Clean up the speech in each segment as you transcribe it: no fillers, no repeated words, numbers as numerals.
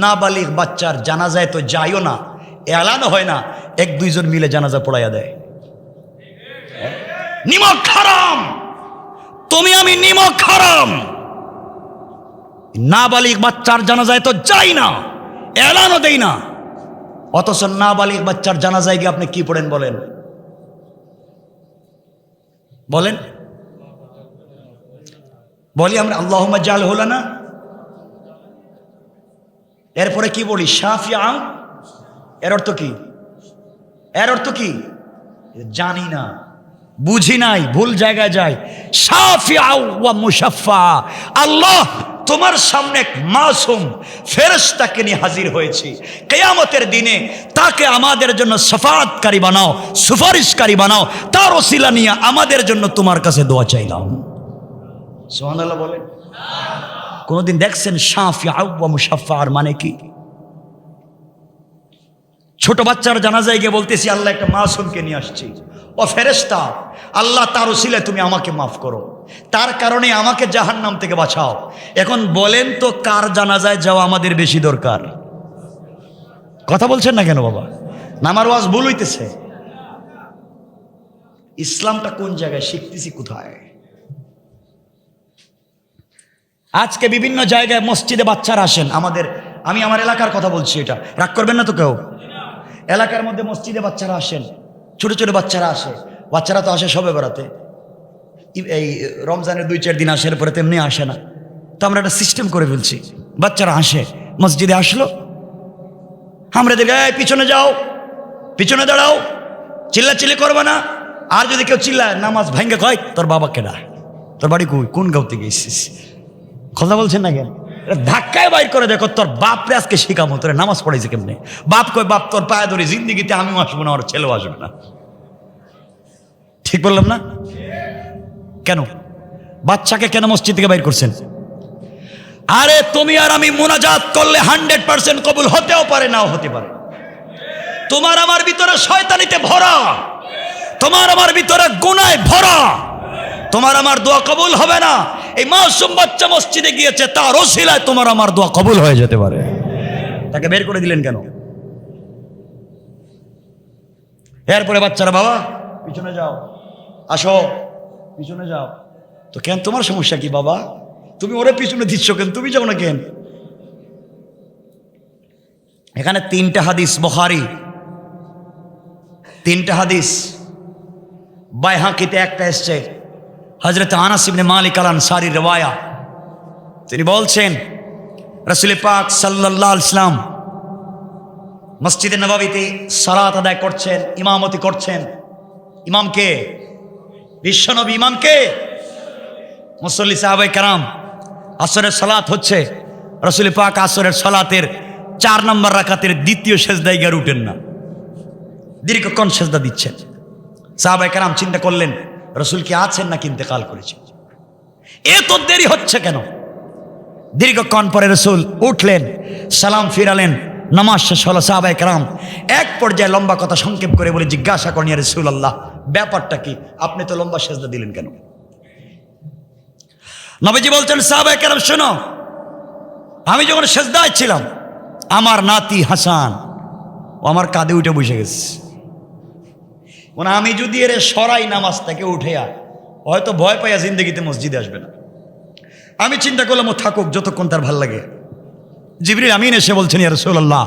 নাবালিগ বাচ্চার জানাজায় তো যাইও না, এলান হয় না, এক দুইজন মিলে জানাজা পড়াইয়া দেয়। নিমক হারাম, তুমি আমি নিমক হারাম। নাবালিগ বাচ্চার জানাজায় তো যাই না, এলানও দেই না, অথচ নাবালিগ বাচ্চার জানাজায় গিয়ে আপনি কি পড়েন বলেন? বলেন, বলি আমরা আল্লাহুম্মা জাআলহু লানা, এরপরে কি বলি? শাফিআ। এর অর্থ কি? এর অর্থ কি জানি না, বুঝি নাই, ভুল জায়গায় যায়। শাফিআ ওয়া মুশাফফা, আল্লাহ তোমার সামনে এক মাসুম ফেরেশতাকে নিয়ে হাজির হয়েছি, কিয়ামতের দিনে তাকে আমাদের জন্য শাফাআতকারী বানাও, সুপারিশকারী বানাও, তার ওসিলা নিয়ে আমাদের জন্য তোমার কাছে দোয়া চাইলাম। সুবহানাল্লাহ বলেন। কোনদিন দেখছেন শাফিআ ওয়া মুশাফফার মানে কি? ছোট বাচ্চার জানাজায় গিয়ে বলতেছি আল্লাহ একটা মাসুমকে নিয়ে আসছি, ও ফেরেশতা, আল্লাহ তার ওসিলায় তুমি আমাকে মাফ করো, তার কারণে আমাকে জাহান্নাম থেকে বাঁচাও। এখন বলেন তো কার জানাজায় যাওয়া আমাদের বেশি দরকার? কথা বলছেন না কেন বাবা? নামার ওয়াজ ভুল হইতেছে। ইসলামটা কোন জায়গায় শিখতেছি, কোথায়? আজকে বিভিন্ন জায়গায় মসজিদে বাচ্চারা আসেন আমাদের, আমি আমার এলাকার কথা বলছি, এটা রাগ করবেন না তো কেউ। এলাকার মধ্যে মসজিদে বাচ্চারা আসেন, ছোট ছোট বাচ্চারা আসে, বাচ্চারা তো আসে সবে বেড়াতে, এই রমজানের 2-4 দিন আসে, এরপরে তেমনি আসে না। তো আমরা একটা সিস্টেম করে ফেলছি, বাচ্চারা আসে, মসজিদে আসলো, আমরা দেখি এই পিছনে যাও, পিছনে দাঁড়াও, চিল্লাচিল্লি করবে না। আর যদি কেউ চিল্লায়, নামাজ ভাঙ্গে কয় তোর বাবা কেডা, তোর বাড়ি কই, কোন গাঁও থেকে এসেছিস? কথা বলছেন না কেন? ধাক্কায় বাইর করে দেখো, তোর বাপরে আজকে শিখামো, তোর নামাজ পড়াইছে কেমনে। বাপ কয় বাপ তোর পায়ে ধরে জিন্দিগিতে আমিও আসবো না, ওর ছেলেও আসবে না। ঠিক বললাম না? কেন বাচ্চাকে কেন মসজিদ থেকে বাইর করছেন? আরে তুমি আর আমি মুনাজাত করলে 100% কবুল হতেও পারে, নাও হতে পারে। তোমার আমার ভিতরে শয়তানিতে ভরা, তোমার আমার ভিতরে গুনায় ভরা, তোমার আমার দোয়া কবুল হবে না। এই মাসুম বাচ্চা মসজিদে গিয়েছে, তার ওসিলায় তোমার আমার দোয়া কবুল হয়ে যেতে পারে। তাকে বের করে দিলেন কেন? এরপরে বাচ্চারা বাবা পিছনে যাও, আসো পিছনে যাও। তো কেন, তোমার সমস্যা কি বাবা? তুমি ওরে পিছনে দিচ্ছ কেন, তুমি যাও না কেন? এখানে 3টা হাদিস বুখারী, 3টা হাদিস বাইহাকিতে একটা এসছে, হযরত আনাস ইবনে মালিক আল আনসারীর riwaya। তিনি বলছেন রাসূল পাক সাল্লাল্লাহু আলাইহি ওয়াসাল্লাম মসজিদে নববীতে সালাত আদায় করছেন, ইমামতি করছেন। ইমামকে? বিশ্বনবী। ইমামকে? মুসল্লি সাহাবায়ে কেরাম। আসরের সালাত হচ্ছে, রাসূল পাক আসরের সালাতের 4 নম্বর রাকাতের দ্বিতীয় সেজদায় গিয়ে উঠেন না, দীর্ঘক্ষণ সেজদা দিচ্ছেন। সাহাবায়ে কেরাম চিন্তা করলেন রাসূল কি আছেন নাকি ইন্তেকাল করেছেন, এত দেরি হচ্ছে কেন? দীর্ঘক্ষণ পরে রাসূল উঠলেন, সালাম ফিরালেন, নামাজ শেষ হলো। সাহাবায়ে কেরাম এক পর্যায়ে লম্বা কথা সংক্ষেপ করে বলে জিজ্ঞাসা করেন, ইয়া রাসূলুল্লাহ ব্যাপারটা কি, আপনি তো লম্বা সেজদা দিলেন কেন? নবীজি বলছেন সাহাবায়ে কেরাম শোনো, আমি যখন সেজদায় ছিলাম, আমার নাতি হাসান ও আমার কাঁধে উঠে বসে গেছে। মানে আমি যদি এর সরাই নামাজ থেকে উঠে, হয়তো ভয় পাইয়া জিন্দগিতে মসজিদে আসবে না। আমি চিন্তা করলাম ও থাকুক যতক্ষণ তার ভাল লাগে। জিবরিল আমিন এসে বলছেন, ইয়া রাসূলুল্লাহ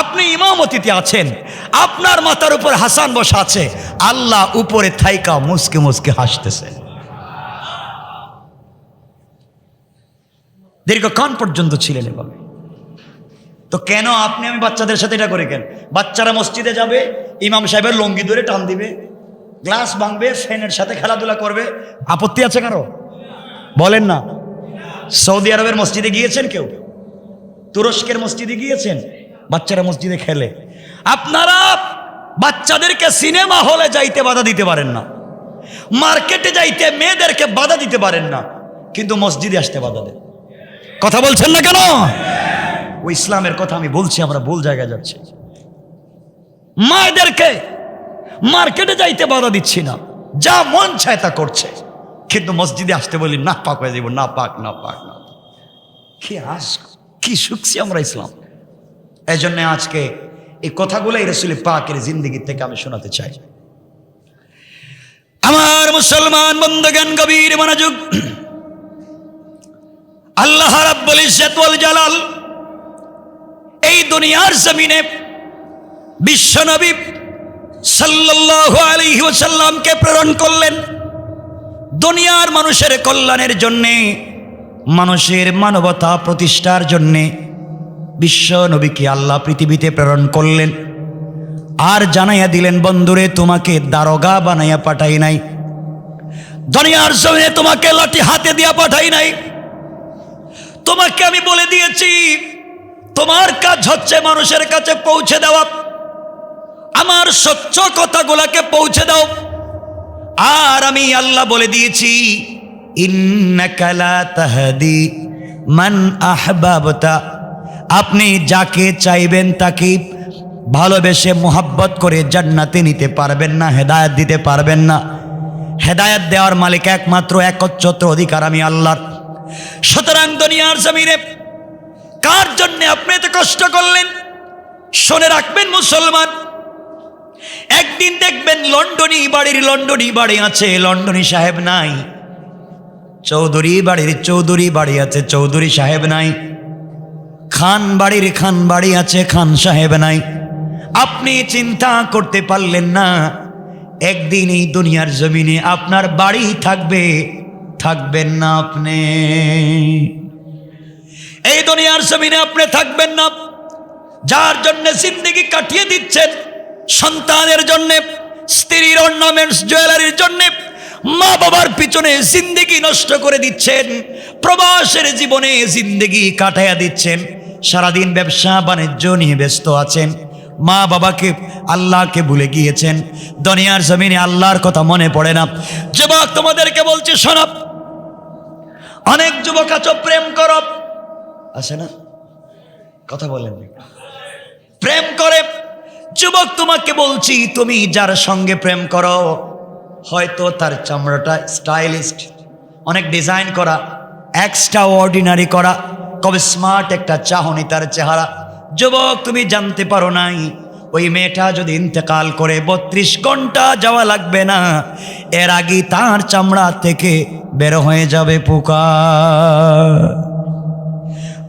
আপনি ইমামতিতে আছেন, আপনার মাথার উপর হাসান বসা আছে, আল্লাহ উপরে থাইকা মুসকে মুসকে হাসতেছে। দীর্ঘক্ষণ পর্যন্ত ছিলেন এভাবে। তো কেন আপনি আমি বাচ্চাদের সাথে এটা করে কেন? বাচ্চারা মসজিদে যাবে, ইমাম সাহেবের লঙ্গি ধরে টান দিবে, গ্লাস ভাঙবে, ফ্যানের সাথে খেলাধুলা করবে, আপত্তি আছে কারো? বলেন না। সৌদি আরবের মসজিদে গিয়েছেন কেউ? তুরস্কের মসজিদে গিয়েছেন? বাচ্চারা মসজিদে খেলে। আপনারা বাচ্চাদেরকে সিনেমা হলে যাইতে বাধা দিতে পারেন না, মার্কেটে যাইতে মেয়েদেরকে বাধা দিতে পারেন না, কিন্তু মসজিদে আসতে বাধা দেন। কথা বলছেন না কেন? ওই ইসলামের কথা আমি বলছি, আমরা ভুল জায়গায় যাচ্ছি। মায়েদেরকে মার্কেটে যাইতে বাধা দিচ্ছি না, যা মন চায় তা করছে, কিন্তু মসজিদে আসতে বলি না পাক হয়ে যাব, না পাক না পাক না। কি আস কি শিখছি আমরা ইসলাম। এই জন্য আজকে এই কথাগুলোই রাসূল পাকের জিন্দেগি থেকে আমি শোনাতে চাই। আমার মুসলমান বন্ধুগণ, গভীর মনোযোগ। আল্লাহ রাব্বুল ইজ্জত ওয়াল জালাল এই দুনিয়ার জমিনে বিশ্বনবী সাল্লাল্লাহু আলাইহি ওয়াসাল্লামকে প্রেরণ করলেন দুনিয়ার মানুষের কল্যাণের জন্যে, মানুষের মানবতা প্রতিষ্ঠার জন্যে। বিশ্ব নবীকে আল্লাহ পৃথিবীতে প্রেরণ করলেন আর জানাইয়া দিলেন, বন্ধুরে তোমাকে দারোগা বানাইয়া পাঠাই নাই, দুনিয়ার জমিনে তোমাকে লাঠি হাতে দিয়া পাঠাই নাই। তোমাকে আমি বলে দিয়েছি তোমার কাজ হচ্ছে মানুষের কাছে পৌঁছে দেওয়া, আমার সত্য কথাগুলোকে পৌঁছে দাও। আর আমি আল্লাহ বলে দিয়েছি, ইন্নাকা লা তাহদি মান আহবাবতা, আপনি যাকে চাইবেন তাকে ভালোবেসে মোহাব্বত করে জান্নাতে নিতে পারবেন না, হেদায়েত দিতে পারবেন না। হেদায়েত দেওয়ার মালিক একমাত্র একচ্ছত্র অধিকার আমি আল্লাহর। সুতরাং দুনিয়ার জমিনে কার জন্য আপনি এত কষ্ট করলেন? শুনে রাখবেন মুসলমান, একদিন দেখবেন লন্ডনী বাড়ি আছে, লন্ডনী সাহেব নাই। চৌধুরী বাড়ির চৌধুরী বাড়ি আছে, চৌধুরী সাহেব নাই। খান বাড়ির খান বাড়ি আছে, খান সাহেব নাই। আপনি চিন্তা করতে পারলেন না একদিন এই দুনিয়ার জমিনে আপনার বাড়ি থাকবে, থাকবেন না আপনি। এই দুনিয়ার জমিনে আপনি থাকবেন না। যার জন্য জিন্দেগি কাটিয়ে দিচ্ছেন, সন্তানের জন্য, স্ত্রীর অর্নামেন্টস জুয়েলারির জন্য, মা বাবার পিছনে জিন্দেগি নষ্ট করে দিচ্ছেন, প্রবাসের জীবনে জিন্দেগি কাটাইয়া দিচ্ছেন, সারাদিন ব্যবসা বাণিজ্য নিয়ে ব্যস্ত আছেন, মা বাবাকে আল্লাহকে ভুলে গিয়েছেন, দুনিয়ার জমিনে আল্লাহর কথা মনে পড়ে না। যুবক তোমাদেরকে বলছি শোনো, অনেক যুবক আছো প্রেম করো, আছে না? কথা বলেন, প্রেম করে। যুবক তোমাকে বলছি, তুমি যার সঙ্গে প্রেম করো হয়তো তার চামড়াটা স্টাইলিস্ট, অনেক ডিজাইন করা, এক্সট্রা অর্ডিনারি করা, কবে স্মার্ট একটা চাহনি তার চেহারা। যুবক তুমি জানতে পারো নাই ওই মেয়েটা যদি ইন্তেকাল করে 32 ঘন্টা যাওয়া লাগবে না, এর আগে তার চামড়া থেকে বের হয়ে যাবে পোকা।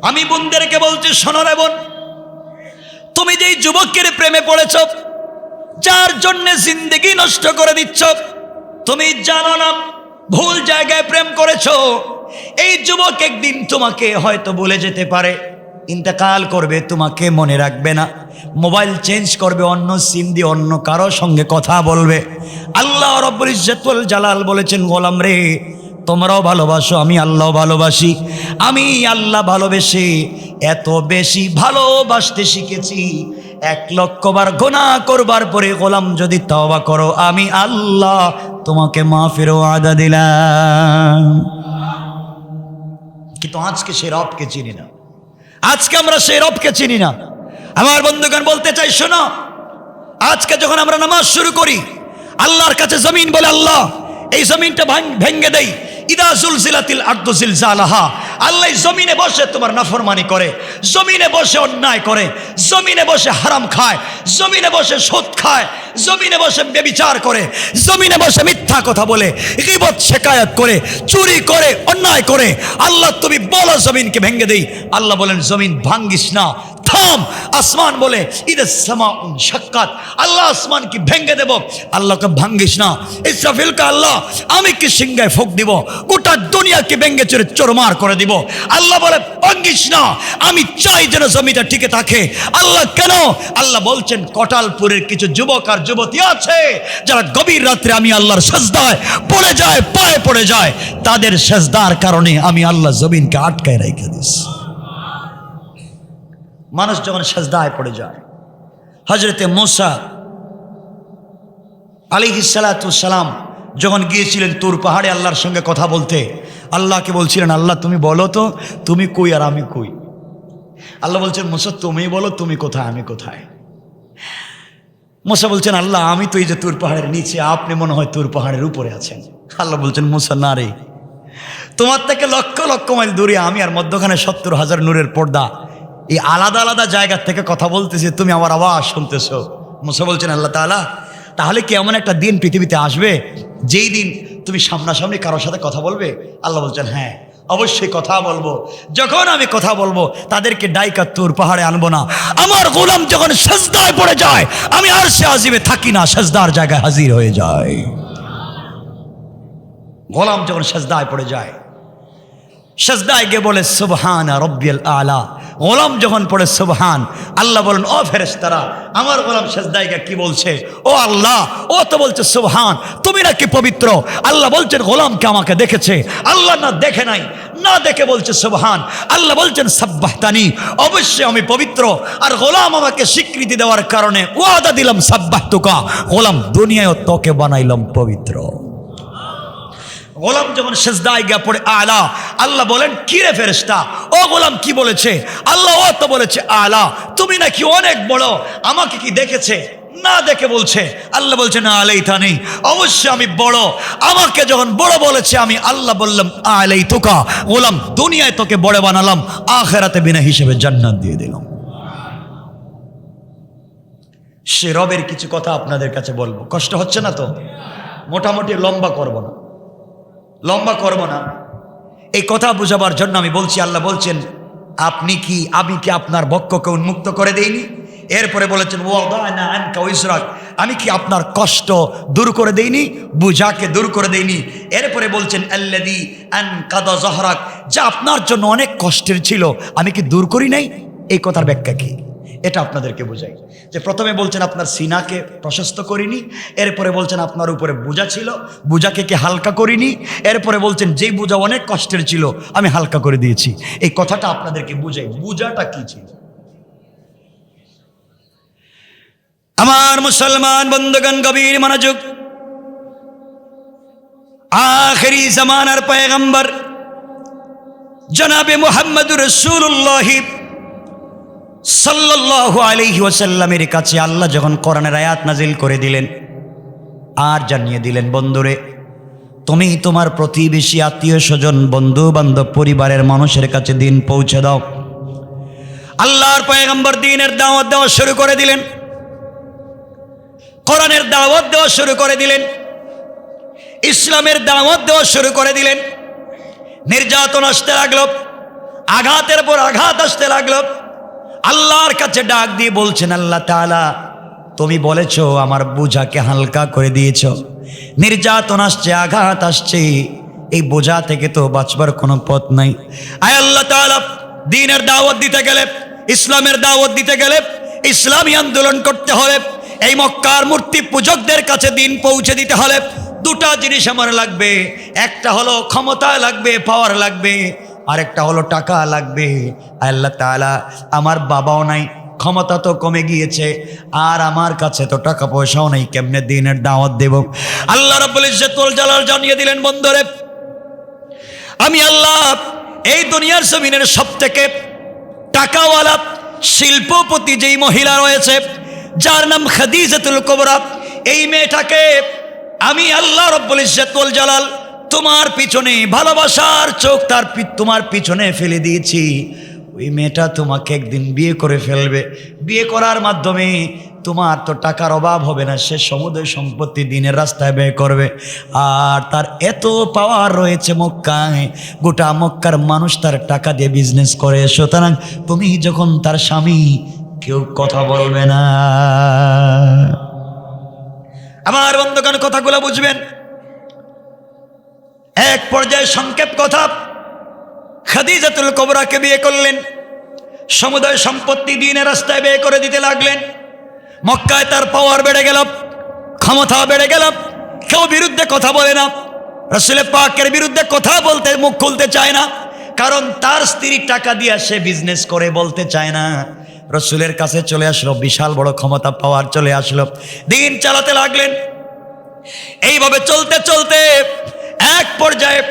আমি বোনদেরকে বলছি শোনো রে বোন, তুমি যেই যুবকের প্রেমে পড়েছ, যার জন্য জিন্দেগি নষ্ট করে দিচ্ছ, তুমি জানো না ভুল জায়গায় প্রেম করেছো। এই যুবক একদিন তোমাকে হয়তো ভুলে যেতে পারে, ইন্তেকাল করবে, তোমাকে মনে রাখবে না, মোবাইল চেঞ্জ করবে, অন্য সিম দিয়ে অন্য কারো সঙ্গে কথা বলবে। আল্লাহ রাব্বুল ইজ্জত ওয়াল জালাল বলেছেন, গোলাম রে তোমরাও ভালোবাসো, আমি আল্লাহ ভালোবাসি। আমি আল্লাহ ভালোবেসে এত বেশি ভালোবাসতে শিখেছি, 1 লক্ষ বার গুনাহ করবার পরে গোলাম যদি তওবা করো, আমি আল্লাহ তোমাকে মাফের ওয়াদা দিলাম। কিন্তু আজকে সে রবকে চিনি না, আজকে আমরা সেই রবকে চিনি না। আমার বন্ধুগণ বলতে চাই শোনো, আজকে যখন আমরা নামাজ শুরু করি, আল্লাহর কাছে জমিন বলে, আল্লাহ এই জমিনটা ভেঙে দেই। ইদা জুলজিলাতিল আরদু জিলজালাহা, আল্লাহ জমিনে বসে তোমার নাফরমানি করে, জমিনে বসে অন্যায় করে, জমিনে বসে হারাম খায়, জমিনে বসে সুদ খায়, জমিনে বসে ব্যভিচার করে, জমিনে বসে মিথ্যা কথা বলে, গীবত শিকায়াত করে, চুরি করে, অন্যায় করে। আল্লাহ তুমি বলো জমিনকে ভেঙে দেই। আল্লাহ বলেন জমিন ভাঙ্গিস না, থাম। আসমান বলে ইদাস সামাউন শাক্কাত, আল্লাহ আসমান কি ভেঙে দেব, আল্লাহকে ভাঙ্গিস না। ইসরাফিলকে আল্লাহ আমি কি সিংহায় ফুঁক দিব, গোটা দুনিয়াকে ভেঙে চুরে চোরমার করে দিব। আল্লাহ বলে ভাঙ্গিস না, আমি চাই যেন জমিটা টিকে থাকে। আল্লাহ কেন? আল্লাহ বলছেন কটালপুরের কিছু যুবক আর যুবতী আছে যারা গভীর রাত্রে আমি আল্লাহর সেজদায় পড়ে যায়, পায়ে পড়ে যায়, তাদের সেজদার কারণে আমি আল্লাহ জমিনকে আটকায় রেখে দিস। মানুষ যখন সেজদায় পড়ে যায়, হযরতে মূসা আলাইহিস সালাতু সালাম যখন গিয়েছিলেন তুর পাহাড়ে আল্লাহর সঙ্গে কথা বলতে, আল্লাহকে বলছিলেন আল্লাহ তুমি বলো তো তুমি কই আর আমি কই। আল্লাহ বলছেন মূসা তুমি বলো তুমি কোথায় আমি কোথায়। মূসা বলছেন আল্লাহ আমি তো এই যে তুর পাহাড়ের নিচে, আপনি মনে হয় তুর পাহাড়ের উপরে আছেন। আল্লাহ বলছেন মূসা না রে, তোমার থেকে লক্ষ লক্ষ মাইল দূরে আমি, আর মধ্যখানে 70,000 নূরের পর্দা। এই আলাদা আলাদা জায়গা থেকে কথা বলতেছে, তুমি আমার আওয়াজ শুনতেছো। মুসা বলছেন আল্লাহ তাআলা, তাহলে কি এমন একটা দিন পৃথিবীতে আসবে যেই দিন তুমি সামনাসামনি কারোর সাথে কথা বলবে? আল্লাহ বলছেন হ্যাঁ, অবশ্যই কথা বলবো। যখন আমি কথা বলবো তাদেরকে ডাইকা তুর পাহাড়ে আনবো না। আমার গোলাম যখন সেজদায় পড়ে যায়, আমি আরশে আজিমে থাকি না, সেজদার জায়গায় হাজির হয়ে যায়। গোলাম যখন সেজদায় পড়ে যায়, সেজদায় গিয়ে বলে সুবহানা রব্বিয়াল আলা। গোলাম যখন পড়ে সুবহান, আল্লাহ বলেন ও ফেরেশতারা, আমার গোলাম সেজদায় গিয়ে কি বলছে? ও আল্লাহ, ও তো বলছে সুবহান, তুমি নাকি পবিত্র। আল্লাহ বলছেন গোলামকে আমাকে দেখেছে। আল্লাহ না দেখে নাই, না দেখে বলছে সুবহান। আল্লাহ বলছেন সাব্বাহতানি, অবশ্যই আমি পবিত্র। আর গোলাম আমাকে স্বীকৃতি দেওয়ার কারণে ওয়াদা দিলাম সাব্বাহতুকা, গোলাম দুনিয়ায় তোকে বানাইলাম পবিত্র। গোলাম যখন সেজদায় গিয়ে পড়ে আলা, আল্লাহ বলেন কি রে ফেরেশতা, ও গোলাম কি বলেছে? আল্লাহ ও তো বলেছে আলা, তুমি নাকি অনেক বড়, আমাকে কি দেখেছে? না দেখে বলছে। আল্লাহ বলছে না আলাইতানি, অবশ্যই আমি বড়। আমাকে যখন বড় বলেছে, আমি আল্লাহ বললাম আলাইতুকা, গোলাম দুনিয়ায় তোকে বড় বানালাম, আখিরাতে বিনা হিসেবে জান্নাত দিয়ে দিলাম। সে রবের কিছু কথা আপনাদের কাছে বলবো, কষ্ট হচ্ছে না তো? মোটামুটি লম্বা করব না, লম্বা করব না। এই কথা বুঝাবার জন্য আমি বলছি, আল্লাহ বলছেন আমি কি আপনার বক্ষকে উন্মুক্ত করে দেইনি? এরপরে বলেছেন ওয়াদানা আনকা উইজরাক, আমি কি আপনার কষ্ট দূর করে দেইনি, বুঝাকে দূর করে দেইনি? এরপরে বলছেন আল্লাযী আনকাদা যহরাক, যা আপনার জন্য অনেক কষ্টের ছিল, আমি কি দূর করি নাই? এই কথার ব্যাখ্যা কি? এটা আপনাদেরকে বোঝাই যে প্রথমে বলছেন আপনার সিনাকে প্রশস্ত করিনি, এরপরে বলছেন আপনার উপরে বোঝা ছিল, বোঝাকে কি হালকা করিনি, এরপরে বলছেন যেই বোঝা অনেক কষ্টের ছিল আমি হালকা করে দিয়েছি। এই কথাটা আপনাদেরকে বুঝাই, বোঝাটা কি ছিল। আমার মুসলমান বন্ধুগণ, গভীর মনোযোগ। আখেরি জামানার পয়গম্বর জনাবে মুহাম্মদুর রাসূলুল্লাহ সাল্লাল্লাহু আলাইহি ওয়াসাল্লামের কাছে আল্লাহ যখন কোরআনের আয়াত নাজিল করে দিলেন আর জানিয়ে দিলেন, বন্ধুরে তুমি তোমার প্রতিবেশী, আত্মীয় স্বজন, বন্ধু বান্ধব, পরিবারের মানুষের কাছে দিন পৌঁছে দাও। আল্লাহর পয়গম্বর দ্বীনের দাওয়াত দেওয়া শুরু করে দিলেন, কোরআনের দাওয়াত দেওয়া শুরু করে দিলেন, ইসলামের দাওয়াত দেওয়া শুরু করে দিলেন। নির্যাতন আসতে লাগলো, আঘাতের পর আঘাত আসতে লাগলো। আল্লাহর কাছে ডাক দিয়ে বলছেন আল্লাহ তাআলা, তুমি বলেছো আমার বোঝাকে হালকা করে দিয়েছ, নির্যাতন আসছে, আঘাত আসছে, এই বোঝা থেকে তো বাঁচবার কোনো পথ নাই। আয় আল্লাহ তাআলা, দ্বীনের দাওয়াত দিতে গেলে, ইসলামের দাওয়াত দিতে গেলে, ইসলামী আন্দোলন করতে হলে, এই মক্কার মূর্তি পূজকদের কাছে দিন পৌঁছে দিতে হলে দুটা জিনিস আমার লাগবে। একটা হলো ক্ষমতা লাগবে, পাওয়ার লাগবে, আরেকটা হলো টাকা লাগবে। আল্লাহ তাআলা, আমার বাবাও নাই, ক্ষমতা তো কমে গিয়েছে, আর আমার কাছে তো টাকা পয়সাও নেই, কেমনে দ্বীনের দাওয়াত দেব? আল্লাহ রাব্বুল ইজ্জত ওয়াল জালাল জানিয়ে দিলেন, বন্ধুরে আমি আল্লাহ এই দুনিয়ার জমিনের সবথেকে টাকাওয়ালা শিল্পপতি যেই মহিলা রয়েছে, যার নাম খাদিজাতুল কুবরা, এই মেয়েটাকে আমি আল্লাহ রাব্বুল ইজ্জত ওয়াল জালাল তোমার পিছনে ভালোবাসার চোখ তোমার পিছনে ফেলে দিয়েছি। ওই মেয়েটা তোমাকে একদিন বিয়ে করে ফেলবে, বিয়ে করার মাধ্যমে তোমার তো টাকার অভাব হবে না, সে সমুদয় সম্পত্তি দ্বীনের রাস্তায় ব্যয় করবে। আর তার এত পাওয়ার রয়েছে মক্কায়, গোটা মক্কার মানুষ তার টাকা দিয়ে বিজনেস করে। সুতরাং তুমি যখন তার স্বামী, কেউ কথা বলবে না। আমার বন্ধুগণ, কথাগুলো বুঝবেন। এক পর্যায়ে সংক্ষেপ কথা, খাদিজাতুল কুবরাকে বিয়ে করলেন, সমুদয় সম্পত্তি দ্বীনের রাস্তায় ব্যয় করে দিতে লাগলেন। মক্কায় তার পাওয়ার বেড়ে গেল, ক্ষমতা বেড়ে গেল, কেউ বিরুদ্ধে কথা বলে না, রাসূল পাকের বিরুদ্ধে কথা বলতে মুখ খুলতে চায় না, কারণ তার স্ত্রী টাকা দিয়ে সে বিজনেস করে বলতে চায় না। রাসূলের কাছে চলে আসলো, বিশাল বড় ক্ষমতা, পাওয়ার চলে আসলো, দিন চালাতে লাগলেন। এইভাবে চলতে চলতে এক পর্যায়ে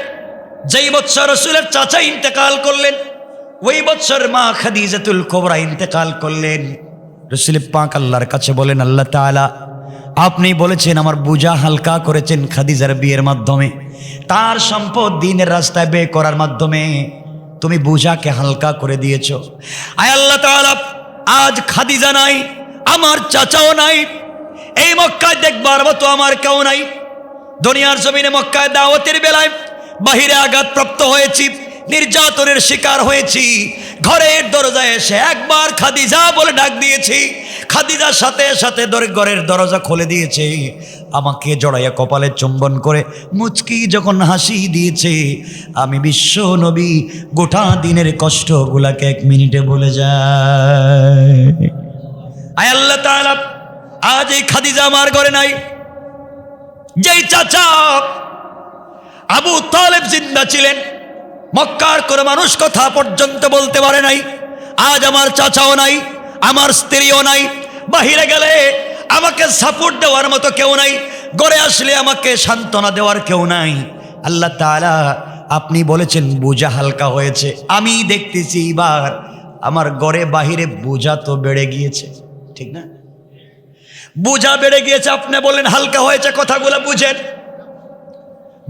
যেই বছর রাসূলের চাচা ইন্তেকাল করলেন, ওই বছর মা খাদিজাতুল কুবরা ইন্তেকাল করলেন। রাসূল পাক আল্লাহর কাছে বলেন, আল্লাহ তাআলা আপনি বলেছেন আমার বোঝা হালকা করেছেন খাদিজার বিয়ের মাধ্যমে, তার সম্পদ দ্বীনের রাস্তায় ব্যয় করার মাধ্যমে। তুমি বোঝাকে হালকা করে দিয়েছো। আয় আল্লাহ তাআলা, আজ খাদিজা নাই, আমার চাচাও নাই, এই মক্কায় দেখবার মতো আমার কেউ নাই। দুনিয়ার জমিনে মক্কায় দাওয়াতের বেলায় বাহিরে আঘাতপ্রাপ্ত হয়েছি, নির্যাতনের শিকার হয়েছি। ঘরের দরজায় এসে একবার খাদিজা বলে ডাক দিয়েছি, খাদিজার সাথে সাথে ঘরের দরজা খুলে দিয়েছে। আমাকে জড়াইয়া কপালে চুম্বন করে মুচকি যখন হাসি দিয়েছে, আমি বিশ্ব নবী গোটা দিনের কষ্টগুলাকে 1 মিনিটে ভুলে যায়। আয় আল্লাহ তাআলা, আজ এই খাদিজা আমার ঘরে নাই। যেই চাচা আবু তালেব জিন্দা ছিলেন, মক্কার কোনো মানুষ কথা পর্যন্ত বলতে পারে নাই, আজ আমার চাচাও নাই, আমার স্ত্রীও নাই। বাহিরে গেলে আমাকে সাপোর্ট দেওয়ার মতো কেউ নাই, ঘরে আসলে আমাকে সান্ত্বনা দেওয়ার কেউ নাই। আল্লাহ তাআলা, আপনি বলেছেন বোঝা হালকা হয়েছে। আমি দেখতেছি এবার আমার ঘরে বাহিরে বোঝা তো বেড়ে গিয়েছে, ঠিক না? বোঝা বেড়ে গিয়েছে। আপনি বললেন হালকা হয়েছে, কথাগুলো বুঝেন,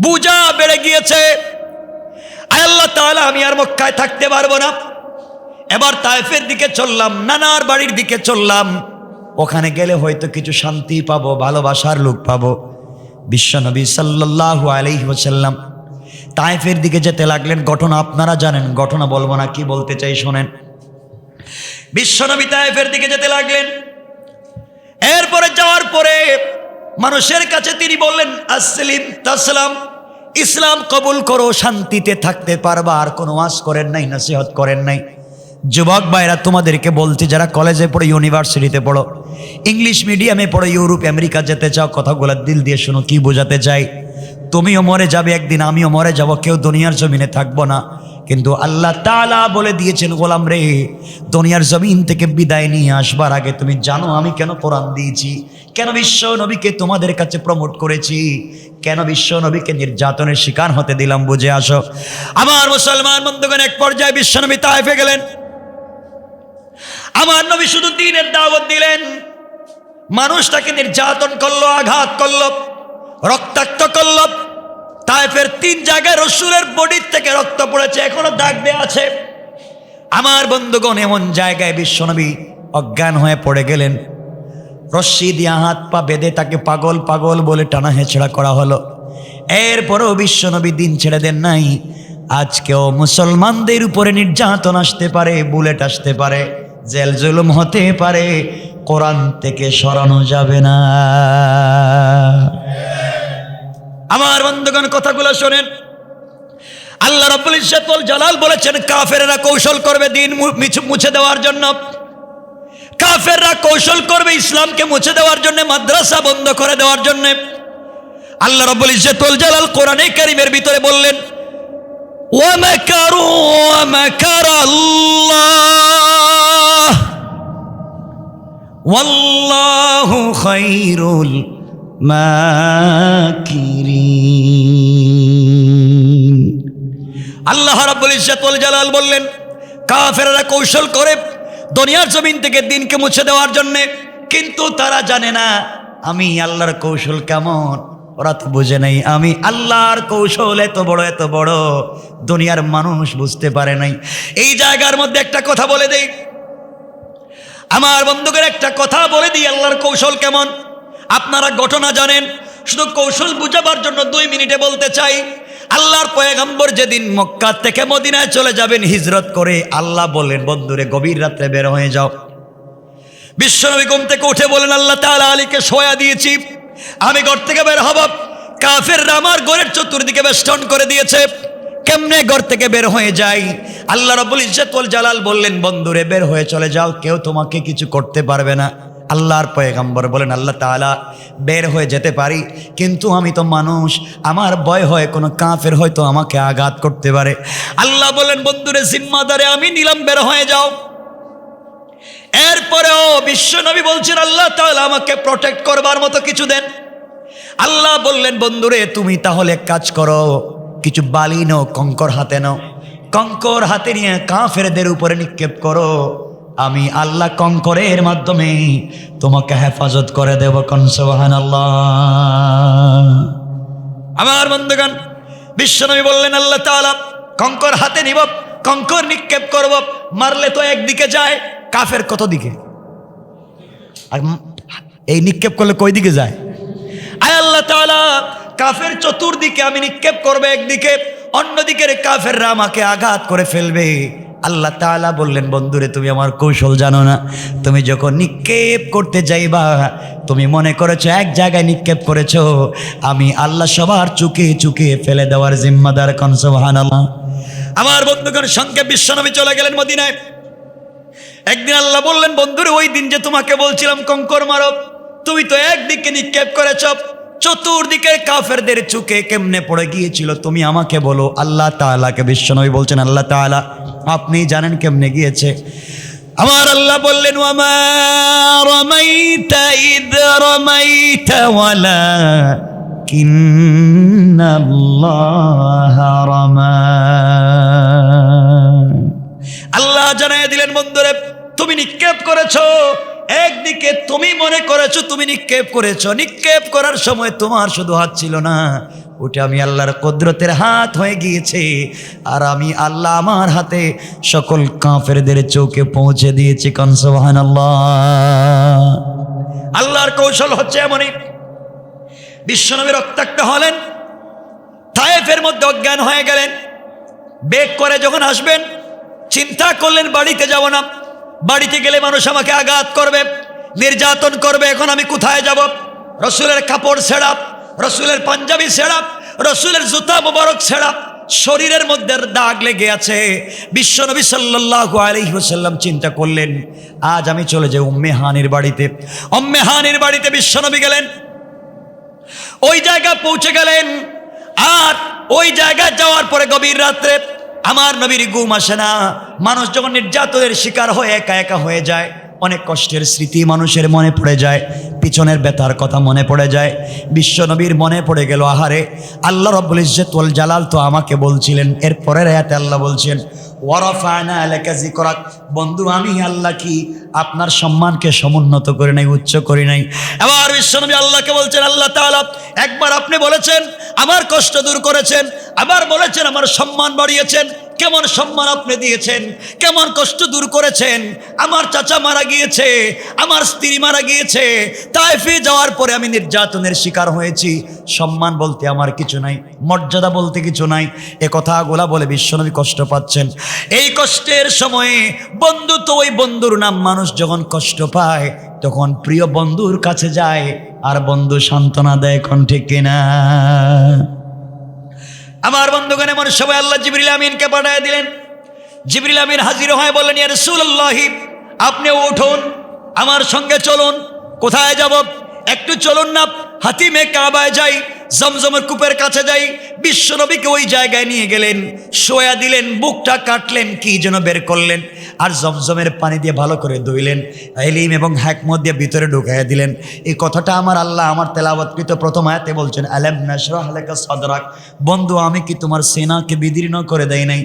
বোঝা বেড়ে গিয়েছে। আয় আল্লাহ তাআলা, আমি আর মক্কায় থাকতে পারবো না। এবার তায়েফের দিকে চললাম, নানার বাড়ির দিকে চললাম। ওখানে গেলে হয়তো কিছু শান্তি পাবো, ভালোবাসার লোক পাবো। বিশ্বনবী সাল্লাল্লাহু আলাইহি ওয়াসাল্লাম তায়েফের দিকে যেতে লাগলেন। ঘটনা আপনারা জানেন, ঘটনা বলবো না, কি বলতে চাই শোনেন। বিশ্বনবী তায়েফের দিকে যেতে লাগলেন। এরপরে যাওয়ার পরে মানুষের কাছে তিনি বললেন, আসলিম তাসলাম, ইসলাম কবুল করো, শান্তিতে থাকতে পারবা। আর কোনো ওয়াজ করেন নাই, নসিহত করেন নাই। যুবক ভাইরা, তোমাদেরকে বলছি, যারা কলেজে পড়ো, ইউনিভার্সিটিতে পড়ো, ইংলিশ মিডিয়ামে পড়ো, ইউরোপ আমেরিকা যেতে চাও, কথাগুলো দিল দিয়ে শোনো। কি বোঝাতে চাই? তুমিও মরে যাবে একদিন, আমিও মরে যাব, কেউ দুনিয়ার জমিনে থাকবো না। কিন্তু আল্লাহ তাআলা বলে দিয়েছেন, গোলাম রে, দুনিয়ার জমিন থেকে বিদায় নিয়ে আসবার আগে তুমি জানো আমি কেন কোরআন দিয়েছি, কেন বিশ্ব নবীকে তোমাদের কাছে প্রমোট করেছি, কেন বিশ্ব নবীকে নির্যাতনের শিকার হতে দিলাম, বুঝে আসো। আমার মুসলমান বন্ধুগণ, এক পর্যায়ে বিশ্ব নবী তায়েফে গেলেন। আমার নবী শুধু দ্বীনের দাওয়াত দিলেন, মানুষটাকে নির্যাতন করলো, আঘাত করলো, রক্তাক্ত করলো। তায়েফের 3 জায়গায় রাসূলের বডির থেকে রক্ত পড়েছে, এখনো দাগ দেয়া আছে। আমার বন্ধুগণ, এমন জায়গায় বিশ্বনবী অজ্ঞান হয়ে পড়ে গেলেন। রশ্মি দিয়ে হাত পা বেঁধে তাকে পাগল পাগল বলে টানা হেঁচড়া করা হলো। এরপরেও বিশ্বনবী দিন ছেড়ে দেন নাই। আজকেও মুসলমানদের উপরে নির্যাতন আসতে পারে, বুলেট আসতে পারে, জেল জুলুম হতে পারে, কোরআন থেকে সরানো যাবে না। আমার বন্ধুগণ, কথাগুলো শোনেন। আল্লাহ রাব্বুল ইজ্জত ওয়াল জালাল বলেছেন, কাফেররা কৌশল করবে দিন মুছে দেওয়ার জন্য, কাফেররা কৌশল করবে ইসলামকে মুছে দেওয়ার জন্য, মাদ্রাসা বন্ধ করে দেওয়ার জন্য। আল্লাহ রাব্বুল ইজ্জত ওয়াল জালাল কোরআনে কারীমের ভিতরে বললেন, ওয়া মাকারু ওয়া মাকারাল্লাহ ওয়াল্লাহু খায়রুল মাকিরিন। আল্লাহ রাব্বুল ইজ্জত ওয়াল জালাল বললেন, কাফেররা কৌশল করে দুনিয়ার জমিন থেকে দিনকে মুছে দেওয়ার জন্য, কিন্তু তারা জানে না আমি আল্লাহর কৌশল কেমন। ওরা তো বুঝে নাই আমি আল্লাহর কৌশল এত বড় দুনিয়ার মানুষ বুঝতে পারে নাই। এই জায়গার মধ্যে একটা কথা বলে দেই আমার বন্ধুদের, একটা কথা বলে দিই, আল্লাহর কৌশল কেমন। আপনারা ঘটনা জানেন, শুধু কৌশল বুঝাবার জন্য 2 মিনিটে বলতে চাই। আল্লাহর পয়গম্বর যেদিন মক্কা থেকে মদিনায় চলে যাবেন হিজরত করে, আল্লাহ বললেন, বন্ধুরে গভীর রাত্রে বের হয়ে যাও। বিশ্বনবী ঘুম থেকে উঠে বলেন, আল্লাহ তাআলা আলীকে শোয়া দিয়েছি, আমি ঘর থেকে বের হব। কাফেররা আমার ঘরের চতুর্দিকে বেষ্টন করে দিয়েছে, কেমনে ঘর থেকে বের হয়ে যাই? আল্লাহ রাব্বুল ইজ্জত ওয়াল জালাল বললেন, বন্ধুরে বের হয়ে চলে যাও, কেউ তোমাকে কিছু করতে পারবে না। আল্লাহর পয়গম্বর বলেন, আল্লাহ তাআলা বের হয়ে যেতে পারি, কিন্তু আমি তো মানুষ, আমার ভয় হয় কোনো কাফের হয়তো আমাকে আঘাত করতে পারে। আল্লাহ বলেন, বন্ধুরে জিম্মাদারে আমি নিলাম, বের হয়ে যাও। এরপরেও বিশ্বনবী বলছেন, আল্লাহ তাআলা আমাকে প্রোটেক্ট করবার মতো কিছু দেন। আল্লাহ বললেন, বন্ধুরে তুমি তাহলে এক কাজ করো, কিছু বালি নাও, কঙ্কর হাতে নাও, কঙ্কর হাতে নিয়ে কাফেরদের উপরে নিক্ষেপ করো, আমি আল্লাহ কঙ্করের মাধ্যমে তোমাকে হেফাজত করে দেব। কোন সুবহানাল্লাহ। আমার বন্ধুগণ, বিশ্বনবী বললেন, আল্লাহ তাআলা কঙ্কর হাতে নিব, কঙ্কর নিক্ষেপ করব, মারলে তো একদিকে যায়, কাফের কত দিকে, আর এই নিক্ষেপ করলে কই দিকে যায়? আয় আল্লাহ তাআলা, কাফের চতুর্দিকে আমি নিক্ষেপ করবে একদিকে, অন্যদিকের কাফেররা আমাকে আঘাত করে ফেলবে। আল্লাহ তাআলা বললেন, বন্ধুরে তুমি আমার কৌশল জানো না, তুমি যখন নিক্ষেপ করতে যাইবা তুমি মনে করেছো এক জায়গায় নিক্ষেপ করেছো, আমি আল্লাহ সবার চুকে চুকে ফেলে দেওয়ার জিম্মাদার। কোন সুবহানাল্লাহ। আমার বন্ধুগণ, সঙ্গে বিশ্বনবী চলে গেলেন মদিনায়। একদিন আল্লাহ বললেন, বন্ধুরে ওই দিন যে তোমাকে বলছিলাম কঙ্কর মারো, তুমি তো একদিকে নিক্ষেপ করেছ, চতুর্দিকে কাফেরদের চুকে কেমনে পড়ে গিয়েছিল তুমি আমাকে বলো। আল্লাহ তাআলাকে বিশ্বনবী বলছেন, আল্লাহ তাআলা আপনি জানেন কেমনে গিয়েছে। আমার আল্লাহ বললেন, ওয়ামা রামাইতা ইদ রামাইতা ওয়ালাকিন্নাল্লাহা রামা। আল্লাহ জানাই দিলেন, বন্ধুরে তুমি নিক্ষেপ করেছো একদিকে, তুমি মনে করেছো তুমি নিক্ষেপ করেছো, নিক্ষেপ করার সময় তোমার শুধু হাত ছিল না, ওটা আমি আল্লাহর কুদরতের হাত হয়ে গিয়েছে, আর আমি আল্লাহ আমার হাতে সকল কাফেরদের চোখে পৌঁছে দিয়েছি। কোন সুবহানাল্লাহ। আল্লাহর কৌশল হচ্ছে এমনই। বিশ্বনবী রক্তাক্ত হলেন, তায়েফের মধ্যে অজ্ঞান হয়ে গেলেন। বেগ করে যখন আসবেন চিন্তা করলেন বাড়িতে যাব না, বাড়িতে গেলে মানুষ আমাকে আঘাত করবে, নির্যাতন করবে, এখন আমি কোথায় যাব? রসুলের কাপড় ছেঁড়া, রসুলের পাঞ্জাবি ছেঁড়া, রসুলের জুতা মোবারক ছেঁড়া, শরীরের মধ্যে দাগ লেগে আছে। বিশ্বনবী সাল্লাল্লাহু আলাইহি ওয়াসাল্লাম চিন্তা করলেন, আজ আমি চলে যাই উম্মে হানির বাড়িতে। উম্মে হানির বাড়িতে বিশ্বনবী গেলেন, ওই জায়গা পৌঁছে গেলেন। আর ওই জায়গায় যাওয়ার পরে গভীর রাত্রে আমার নবীর ঘুম আসে না। মানুষ যখন নির্যাতনের শিকার হয়ে একা একা হয়ে যায়, অনেক কষ্টের স্মৃতি মানুষের মনে পড়ে যায়, পিছনের ব্যথার কথা মনে পড়ে যায়। বিশ্ব নবীর মনে পড়ে গেল, আহারে আল্লাহ রাব্বুল ইজ্জত ওয়াল জালাল তো আমাকে বলছিলেন, এর পরের আয়াতে আল্লাহ বলছেন, ওয়ারাফা'না লাকা যিকরাক, বন্ধু আমি আল্লাহ কি আপনার সম্মানকে সমুন্নত করে নাই, উচ্চ করি নাই? এবার বিশ্বনবী আল্লাহকে বলছেন, আল্লাহ তাআলা একবার আপনি বলেছেন আমার কষ্ট দূর করেছেন, আবার বলেছেন আমার সম্মান বাড়িয়েছেন। কেমন সম্মান আপনি দিয়েছেন, কেমন কষ্ট দূর করেছেন। আমার চাচা মারা গিয়েছে, আমার স্ত্রী মারা গিয়েছে, তায়েফে যাওয়ার পরে আমি নির্যাতনের শিকার হয়েছি, সম্মান বলতে আমার কিছু নাই, মর্যাদা বলতে কিছু নাই। এ কথাগুলা বলে বিশ্বনবী কষ্ট পাচ্ছেন। এই কষ্টের সময়ে বন্ধু তো ওই বন্ধুর নাম, মানুষ যখন কষ্ট পায় তখন প্রিয় বন্ধুর কাছে যায় আর বন্ধু সান্ত্বনা দেয়। কোন ঠিক কিনা? আমার বন্ধুগণ, এমন সবাই আল্লাহ জিবরিল আমিনকে পাঠিয়ে দিলেন। জিবরিল আমিন হাজির হয়ে বললেন, ইয়া রাসূলুল্লাহ আপনি উঠুন, আমার সঙ্গে চলুন। কোথায় যাব? একটু চলুন না, হাতিমে কাবায় যাই, জমজমের কূপের কাছে যাই। বিশ্বনবীকে ওই জায়গায় নিয়ে গেলেন, শোয়া দিলেন, বুকটা কাটলেন, কি যেন বের করলেন, আর জমজমের পানি দিয়ে ভালো করে ধুইলেন, ইলম এবং হিকমত দিয়ে ভিতরে ঢুকাইয়া দিলেন। এই কথাটা আমার আল্লাহ আমার তেলাওয়াতকৃত প্রথম আয়াতে বলছেন, আলাম নাশরাহ লাকা সাদরাক, বন্ধু আমি কি তোমার সিনাকে বিদীর্ণ করে দেই নাই,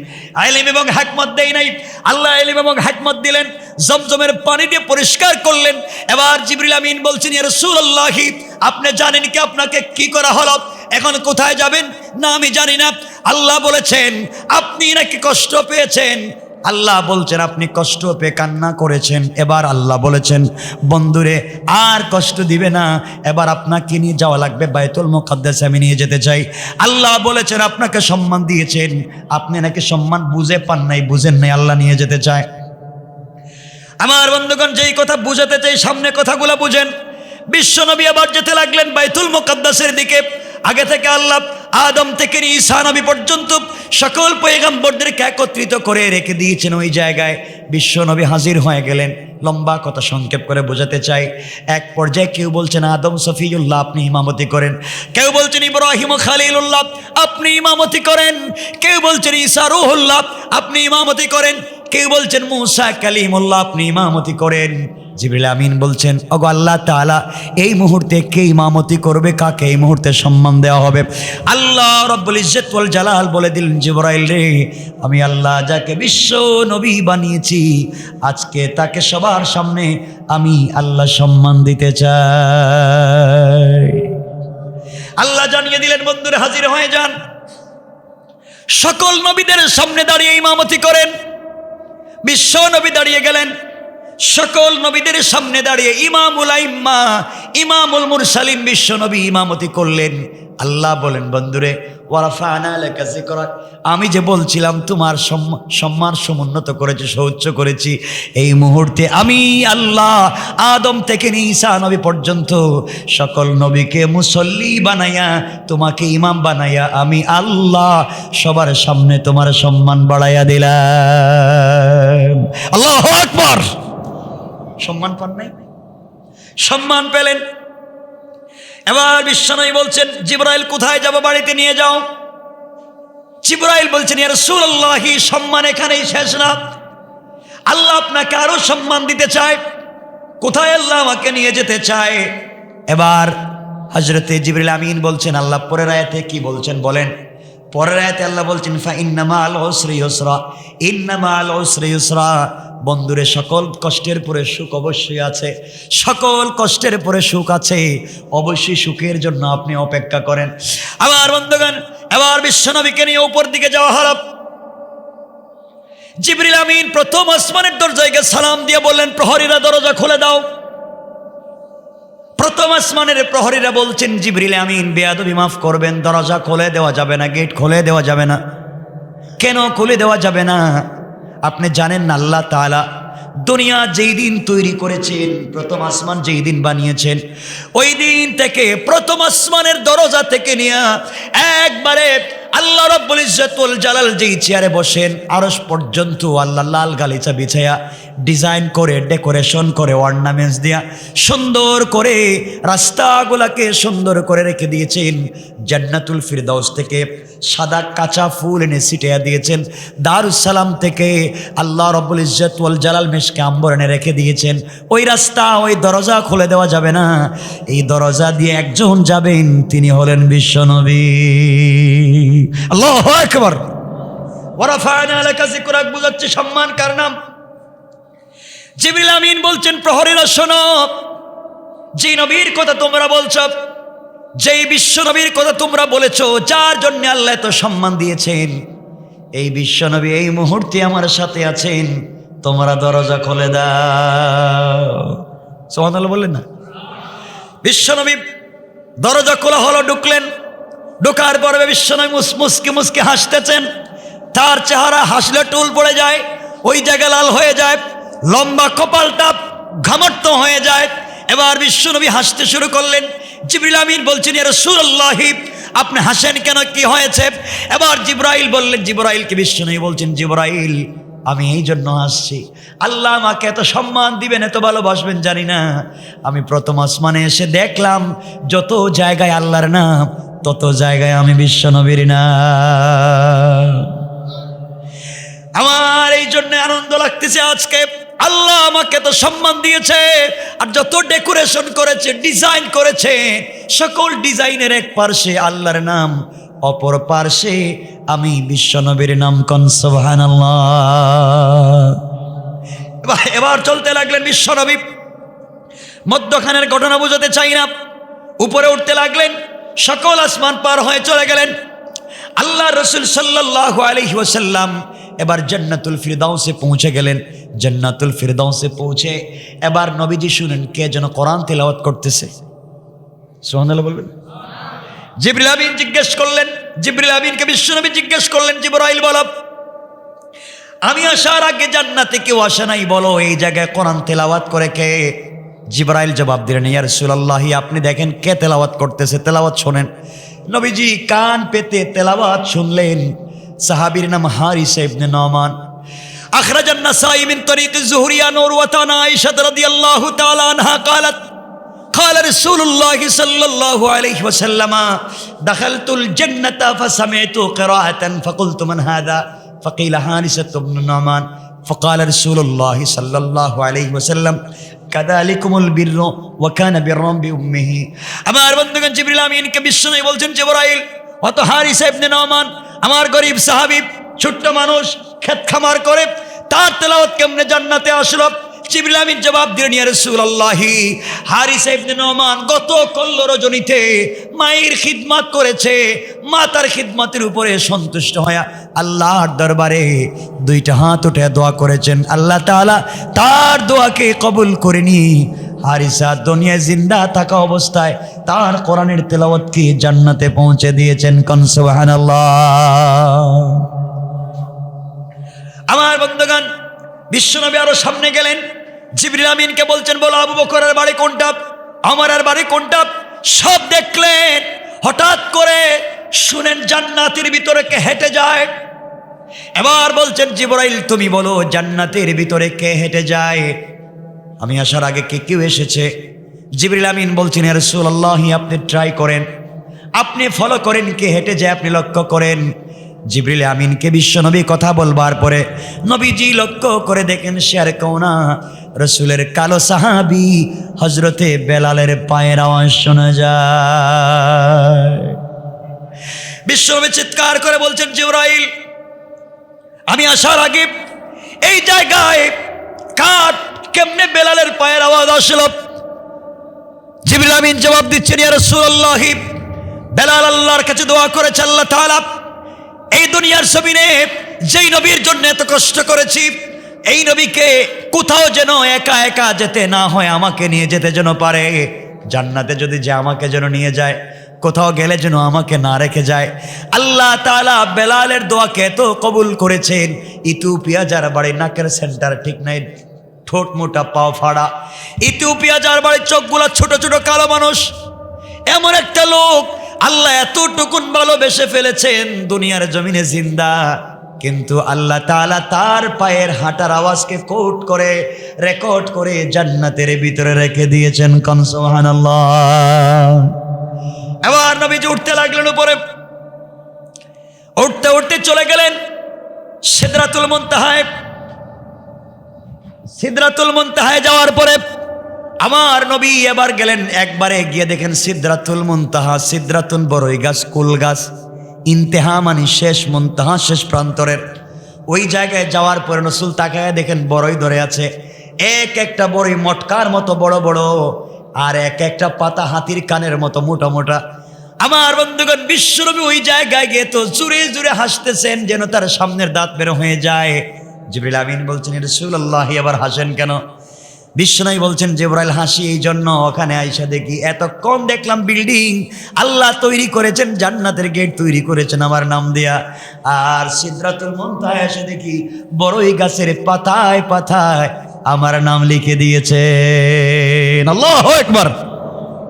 ইলম এবং হিকমত দেই নাই? আল্লাহ ইলম এবং হিকমত দিলেন, জমজমের পানি দিয়ে পরিষ্কার করলেন। এবার জিবরিল আমিন বলছেন, ইয়া রাসূলুল্লাহ আপনি জানেন কি আপনাকে কি করা হলো? এখন কোথায় যাবেন? না আমি জানি না। আল্লাহ বলেছেন আপনি নাকি কষ্ট পেয়েছেন, আল্লাহ বলছেন আপনি কষ্ট পেয়ে কান্না করেছেন। এবার আল্লাহ বলেছেন, বন্ধুরে আর কষ্ট দিবে না, এবার আপনাকে নিয়ে যাওয়া লাগবে বাইতুল মুকাদ্দাসে, আমি নিয়ে যেতে চাই। আল্লাহ বলেছেন আপনাকে সম্মান দিয়েছেন, আপনি নাকি সম্মান বুঝে পান নাই, বুঝেন নাই, আল্লাহ নিয়ে যেতে চায়। আমার বন্ধুগণ, যেই কথা বুঝাতে চাই সামনে কথাগুলো বুঝেন। বিশ্বনবী আবার যেতে লাগলেন বাইতুল মুকাদ্দাসের দিকে। আগে থেকে আল্লাহ আদম থেকে ঈসা নবী পর্যন্ত সকল পয়গম্বরদেরকে একত্রিত করে রেখে দিয়েছেন ওই জায়গায়। বিশ্বনবী হাজির হয়ে গেলেন। লম্বা কথা সংক্ষেপ করে বোঝাতে চাই। এক পর্যায়ে কেউ বলছেন আদম সফিউল্লাহ আপনি ইমামতি করেন, কেউ বলছেন ইব্রাহিম খালিলুল্লাহ আপনি ইমামতি করেন, কেউ বলছেন ঈসা রূহুল্লাহ আপনি ইমামতি করেন, কেউ বলছেন মূসা কালিমুল্লাহ আপনি ইমামতি করেন। জিবরিল আমিন বলছেন, ওগো আল্লাহ তাআলা এই মুহূর্তে কে ইমামতি করবে, কাকে এই মুহূর্তে সম্মান দেওয়া হবে? আল্লাহ রাব্বুল ইজ্জত ওয়াল জালাল বলে দিলেন, জিবরাইল রে আমি আল্লাহ যাকে বিশ্ব নবী বানিয়েছি আজকে তাকে সবার সামনে আমি আল্লাহ সম্মান দিতে চাই। আল্লাহ জানিয়ে দিলেন, বন্ধুরা হাজির হয়ে যান। সকল নবীদের সামনে দাঁড়িয়ে ইমামতি করেন। বিশ্ব নবী দাঁড়িয়ে গেলেন, সকল নবীদের সামনে দাঁড়িয়ে ইমামুল আইম্মা ইমামুল মুরসালিন বিশ্ব নবী ইমামতি করলেন। আল্লাহ বলেন, বন্ধুরে ওয়ারাফা'না লাকা যিকরাক, আমি যে বলছিলাম তোমার সম্মান সমুন্নত করেছি, সৌচ্চ করেছি, এই মুহূর্তে আমি আল্লাহ আদম থেকে নিয়ে ঈসা নবী পর্যন্ত সকল নবীকে মুসল্লি বানাইয়া তোমাকে ইমাম বানাইয়া আমি আল্লাহ সবার সামনে তোমার সম্মান বাড়াইয়া দিলাম। আল্লাহু আকবার। সম্মান পান নাই? সম্মান পেলেন। এবার বিশ্বনবী বলছেন, জিবরাইল কোথায় যাব? বাড়িতে নিয়ে যাও। জিবরাইল বলছেন, ইয়া রাসূলুল্লাহ, সম্মান এখানেই শেষ না, আল্লাহ আপনাকে আরো সম্মান দিতে চায়। কোথায় আল্লাহ আমাকে নিয়ে যেতে চায়? এবার হযরতে জিবরিল আমিন বলছেন, আল্লাহ পরের আয়াতে কি বলছেন বলেন? পরের আয়াতে আল্লাহ বলছেন, ফা ইন্না মা'আল উসরি ইউসরা, ইন্না মা'আল উসরি ইউসরা। বন্ধুরে, সকল কষ্টের পরে সুখ অবশ্যই আছে, সকল কষ্টের পরে সুখ আছে, অবশ্যই সুখের জন্য আপনি অপেক্ষা করেন। আবার বন্ধুগণ, এবার বিশ্বনবীকে নিয়ে উপর দিকে যাওয়া হলো। জিবরিল আমিন প্রথম আসমানের দরজায় গিয়ে সালাম দিয়ে বললেন, প্রহরীরা দরজা খুলে দাও। প্রথম আসমানের প্রহরীরা বলছেন, জিবরিল আমিন বেয়াদবি মাফ করবেন, দরজা খুলে দেওয়া যাবে না, গেট খুলে দেওয়া যাবে না। কেন খুলে দেওয়া যাবে না? আপনি জানেন না, আল্লাহ তাআলা দুনিয়া যেই দিন তৈরি করেছেন, প্রথম আসমান যেই দিন বানিয়েছেন, ওই দিন থেকে প্রথম আসমানের দরজা থেকে নিয়ে একবারে আল্লাহ রাব্বুল ইজ্জত ওয়াল জালাল যেই চেয়ারে বসেন আরশ পর্যন্ত আল্লাহ লাল গালিচা বিছায়া ডিজাইন করে, ডেকোরেশন করে, অর্নামেন্টস দিয়া সুন্দর করে রাস্তাগুলাকে সুন্দর করে রেখে দিয়েছেন। জান্নাতুল ফিরদাউস থেকে সাদা কাঁচা ফুল এনে ছিটিয়ে দিয়েছেন। দারুস সালাম থেকে আল্লাহ রাব্বুল ইজ্জত ওয়াল জালাল মেশকে আম্বর এনে রেখে দিয়েছেন। ওই রাস্তা, ওই দরজা খুলে দেওয়া যাবে না। এই দরজা দিয়ে একজন যাবেন, তিনি হলেন বিশ্বনবী। আল্লাহু আকবার। ওয়ারাফা'না লাকা যিকরাক বুঝাচ্ছে সম্মান কার নাম? জিবরিল আমিন বলছেন, প্রহরীরা শোনো, যে নবীর কথা তোমরা বলছো, যেই বিশ্ব নবীর কথা তোমরা বলেছো, যার জন্য আল্লাহ এত সম্মান দিয়েছেন, এই বিশ্ব নবী এই মুহূর্তে আমার সাথে আছেন, তোমরা দরজা খুলে দাও। সুবহানাল্লাহ বললেন না? বিশ্ব নবী দরজা খোলা হলো, ঢুকলেন। ঢোকার পরে বিশ্বনবী মুসকি মুসকি হাসতেছেন। তার চেহারা হাসলে টুল পড়ে যায়, ওই জায়গা লাল হয়ে যায়, লম্বা কপালটা ঘামট্ট হয়ে যায়। এবার বিশ্বনবী হাসতে শুরু করলেন। জিবরিল আমিন বলছেন, ইয়া রাসূলুল্লাহ, আপনি হাসেন কেন, কি হয়েছে? এবার জিবরাইল বললেন, জিবরাইলকে বিশ্বনবী বলছেন, জিবরাইল, আমি এই জন্য হাসছি, আল্লাহ আমাকে এত সম্মান দিবেন, এত ভালোবাসবেন জানি না। আমি প্রথম আসমানে এসে দেখলাম যত জায়গায় আল্লাহর নাম, তত জায়গায় আমি বিশ্বনবীর নাম। আমার এই জন্য আনন্দ লাগতেছে আজকে, আল্লাহ আমাকে তো সম্মান দিয়েছে। আর যত ডেকোরেশন করেছে, ডিজাইন করেছে, সকল ডিজাইনের এক পার্শ্বে আল্লাহর নাম, অপর পার্শ্বে আমি বিশ্বনবীর নাম। কোন সুবহানাল্লাহ। এবার চলতে লাগলেন বিশ্বনবী। মধ্যখানের ঘটনা বুঝাতে চাই না, উপরে উঠতে লাগলেন, সকল আসমান পার হয়ে চলে গেলেন। আল্লাহ রাসূল সাল্লাল্লাহু আলাইহি ওয়াসাল্লাম এবার জান্নাতুল ফিরদাউসে পৌঁছে গেলেন। জান্নাতুল ফিরদাউসে পৌঁছে এবার নবীজি শুনেন কে যেন কোরআন তেলাওয়াত করতেছে। সুবহানাল্লাহ বলবেন। জিবরিল আমিন জিজ্ঞেস করলেন, জিবরিল আমিনকে বিশ্বনবী জিজ্ঞেস করলেন, জিবরাইল বলো, আমি আসার আগে জান্নাতে কেউ আসে নাই, বলো এই জায়গায় কোরআন তেলাওয়াত করে কে? জিবরাইল জবাব দিলেন, ইয়া রাসূলুল্লাহ, আপনি দেখেন কে তেলাওয়াত করতেছে, তেলাওয়াত শোনেন। নবীজি কান পেতে তেলাওয়াত শুনলেন। সাহাবীর নাম হারিসা ইবনে নুমান। আখরাজান নাসাই মিন তরিক যুহরি আন উরওয়াতান আয়েশা রাদিয়াল্লাহু তাআলা আনহা قالت قال رسول الله صلى الله عليه وسلم دخلت الجنة فسمعت قراءة فقلت من هذا فقيل حارثة بن نعمان فقال رسول الله صلى الله عليه وسلم কাযালিকুমুল বিররু ওয়া কানা বিররুম বিউম্মিহি। আমার বন্ধুগণ, জিবরিল আমিনকে বিশ্বনবী বলছেন, জিবরাইল, অত হারিসা ইবনে নুমান আমার গরীব সাহাবী, ছোট্ট মানুষ, ক্ষেত খামার করে, তার তেলাওয়াত কেমনে জান্নাতে আসলো? জিবরিল আমিন জবাব দিলেন, ইয়া রাসূলুল্লাহ, হারিসা ইবনে নোমান গত কল্ল রজনীতে মায়ের খিদমত করেছে, মাতার খিদমতের উপরে সন্তুষ্ট হয়ে আল্লাহর দরবারে দুইটা হাত উঠে দোয়া করেছেন। আল্লাহ তাআলা তার দোয়াকে কবুল করেনি। হারিসা দুনিয়ায় জিন্দা থাকা অবস্থায় তার কোরআনের তেলাওয়াতকে জান্নাতে পৌঁছে দিয়েছেন। কোন সুবহানাল্লাহ। আমার বন্ধুগণ, বিশ্বনবী আরো সামনে গেলেন, জিবরিল আমিনকে বলছেন, বলো আবু বকরের বাড়ি কোনটা, ওমরের বাড়ি কোনটা। সব দেখলেন, হঠাৎ করে শুনেন জান্নাতের ভিতরে কে হেঁটে যায়। এবার বলছেন, জিবরাইল তুমি বলো জান্নাতের ভিতরে কে হেঁটে যায়, আমি আসার আগে কে কেউ এসেছে। জিবরিল আমিন বলছেন, ইয়া রাসূলুল্লাহ, আপনি ট্রাই করেন, আপনি ফলো করেন, কে হেঁটে যায় আপনি লক্ষ্য করেন। জিবরিল আমিনকে বিশ্বনবী কথা বলবার পরে নবীজি লক্ষ্য করে দেখেন সে আর কেউ না, রসুলের কালো সাহাবী হজরতে বেলালের পায়ের আওয়াজ শোনা যায়। বিশ্বনবী চিৎকার করে বলছেন, জিবরাইল আমি আসার আগে এই জায়গায় কাঠ কেমনে বেলালের পায়ের আওয়াজ আসলো। জিবরিল আমিন জবাব দিচ্ছেন, ইয়া রাসূলুল্লাহ, বেলাল আল্লাহর কাছে দোয়া করেছে, আল্লাহ তাআলা এই দুনিয়ার জমিনে যেই নবীর জন্য এত কষ্ট করেছি, এই নবীকে কোথাও যেন একা একা যেতে না হয়, আমাকে নিয়ে যেতে যেন পারে। জান্নাতে যদি যে আমাকে যেন নিয়ে যায়, কোথাও গেলে যেন আমাকে না রেখে যায়। আল্লাহ তাআলা বেলালের দোয়াকে এত কবুল করেছেন। ইথিওপিয়া যার বাড়ি, নাকের সেন্টার ঠিক নাই, ঠোঁট মোটা, পাও ফাড়া। ইথিওপিয়া যার বাড়ি, চোখগুলা ছোট ছোট, কালো মানুষ, এমন একটা লোক আল্লাহ এতটুকুন ভালোবেসে ফেলেছেন, দুনিয়ার জমিনে জিন্দা, কিন্তু আল্লাহ তাআলা তার পায়ের হাঁটার আওয়াজকে কোট করে রেকর্ড করে জান্নাতের ভিতরে রেখে দিয়েছেন। কোন সুবহানাল্লাহ। এবার নবীজি উঠতে লাগলেন উপরে, উঠতে উঠতে চলে গেলেন সিদরাতুল মুনতাহায়। সিদরাতুল মুনতাহায় যাওয়ার পরে আমার নবী এবার গেলেন, একবারে গিয়ে দেখেন সিদরাতুল মুনতাহা, সিদরাতুন বড়ই গাছ, কুল গাছ, ইন্তেহা মানে শেষ, মুনতাহা শেষ প্রান্তরের। ওই জায়গায় যাওয়ার পরে রাসূল তাকায় দেখেন বড়ই ধরে আছে, এক একটা বড়ই মটকার মতো বড় বড়, আর এক একটা পাতা হাতির কানের মতো মোটা মোটা। আমার বন্ধুগণ, বিশ্বনবী ওই জায়গায় গিয়ে তো জুড়ে জুড়ে হাসতেছেন, যেন তার সামনের দাঁত বের হয়ে যায়। জিবরিল আমিন বলছেন, রাসূলুল্লাহ এবার হাসেন কেন? বিশ্বনবী বলছেন, জিবরাইল হাসি এই জন্য, ওখানে আইসা দেখি এত কম দেখলাম বিল্ডিং আল্লাহ তৈরি করেছেন, জান্নাতের গেট তৈরি করেছেন আমার নাম দেয়া, আর সিদরাতুল মুনতাহায় এসে দেখি বড়ই গাছের পাতায় পাতায় আমার নাম লিখে দিয়েছেন। আল্লাহু আকবার।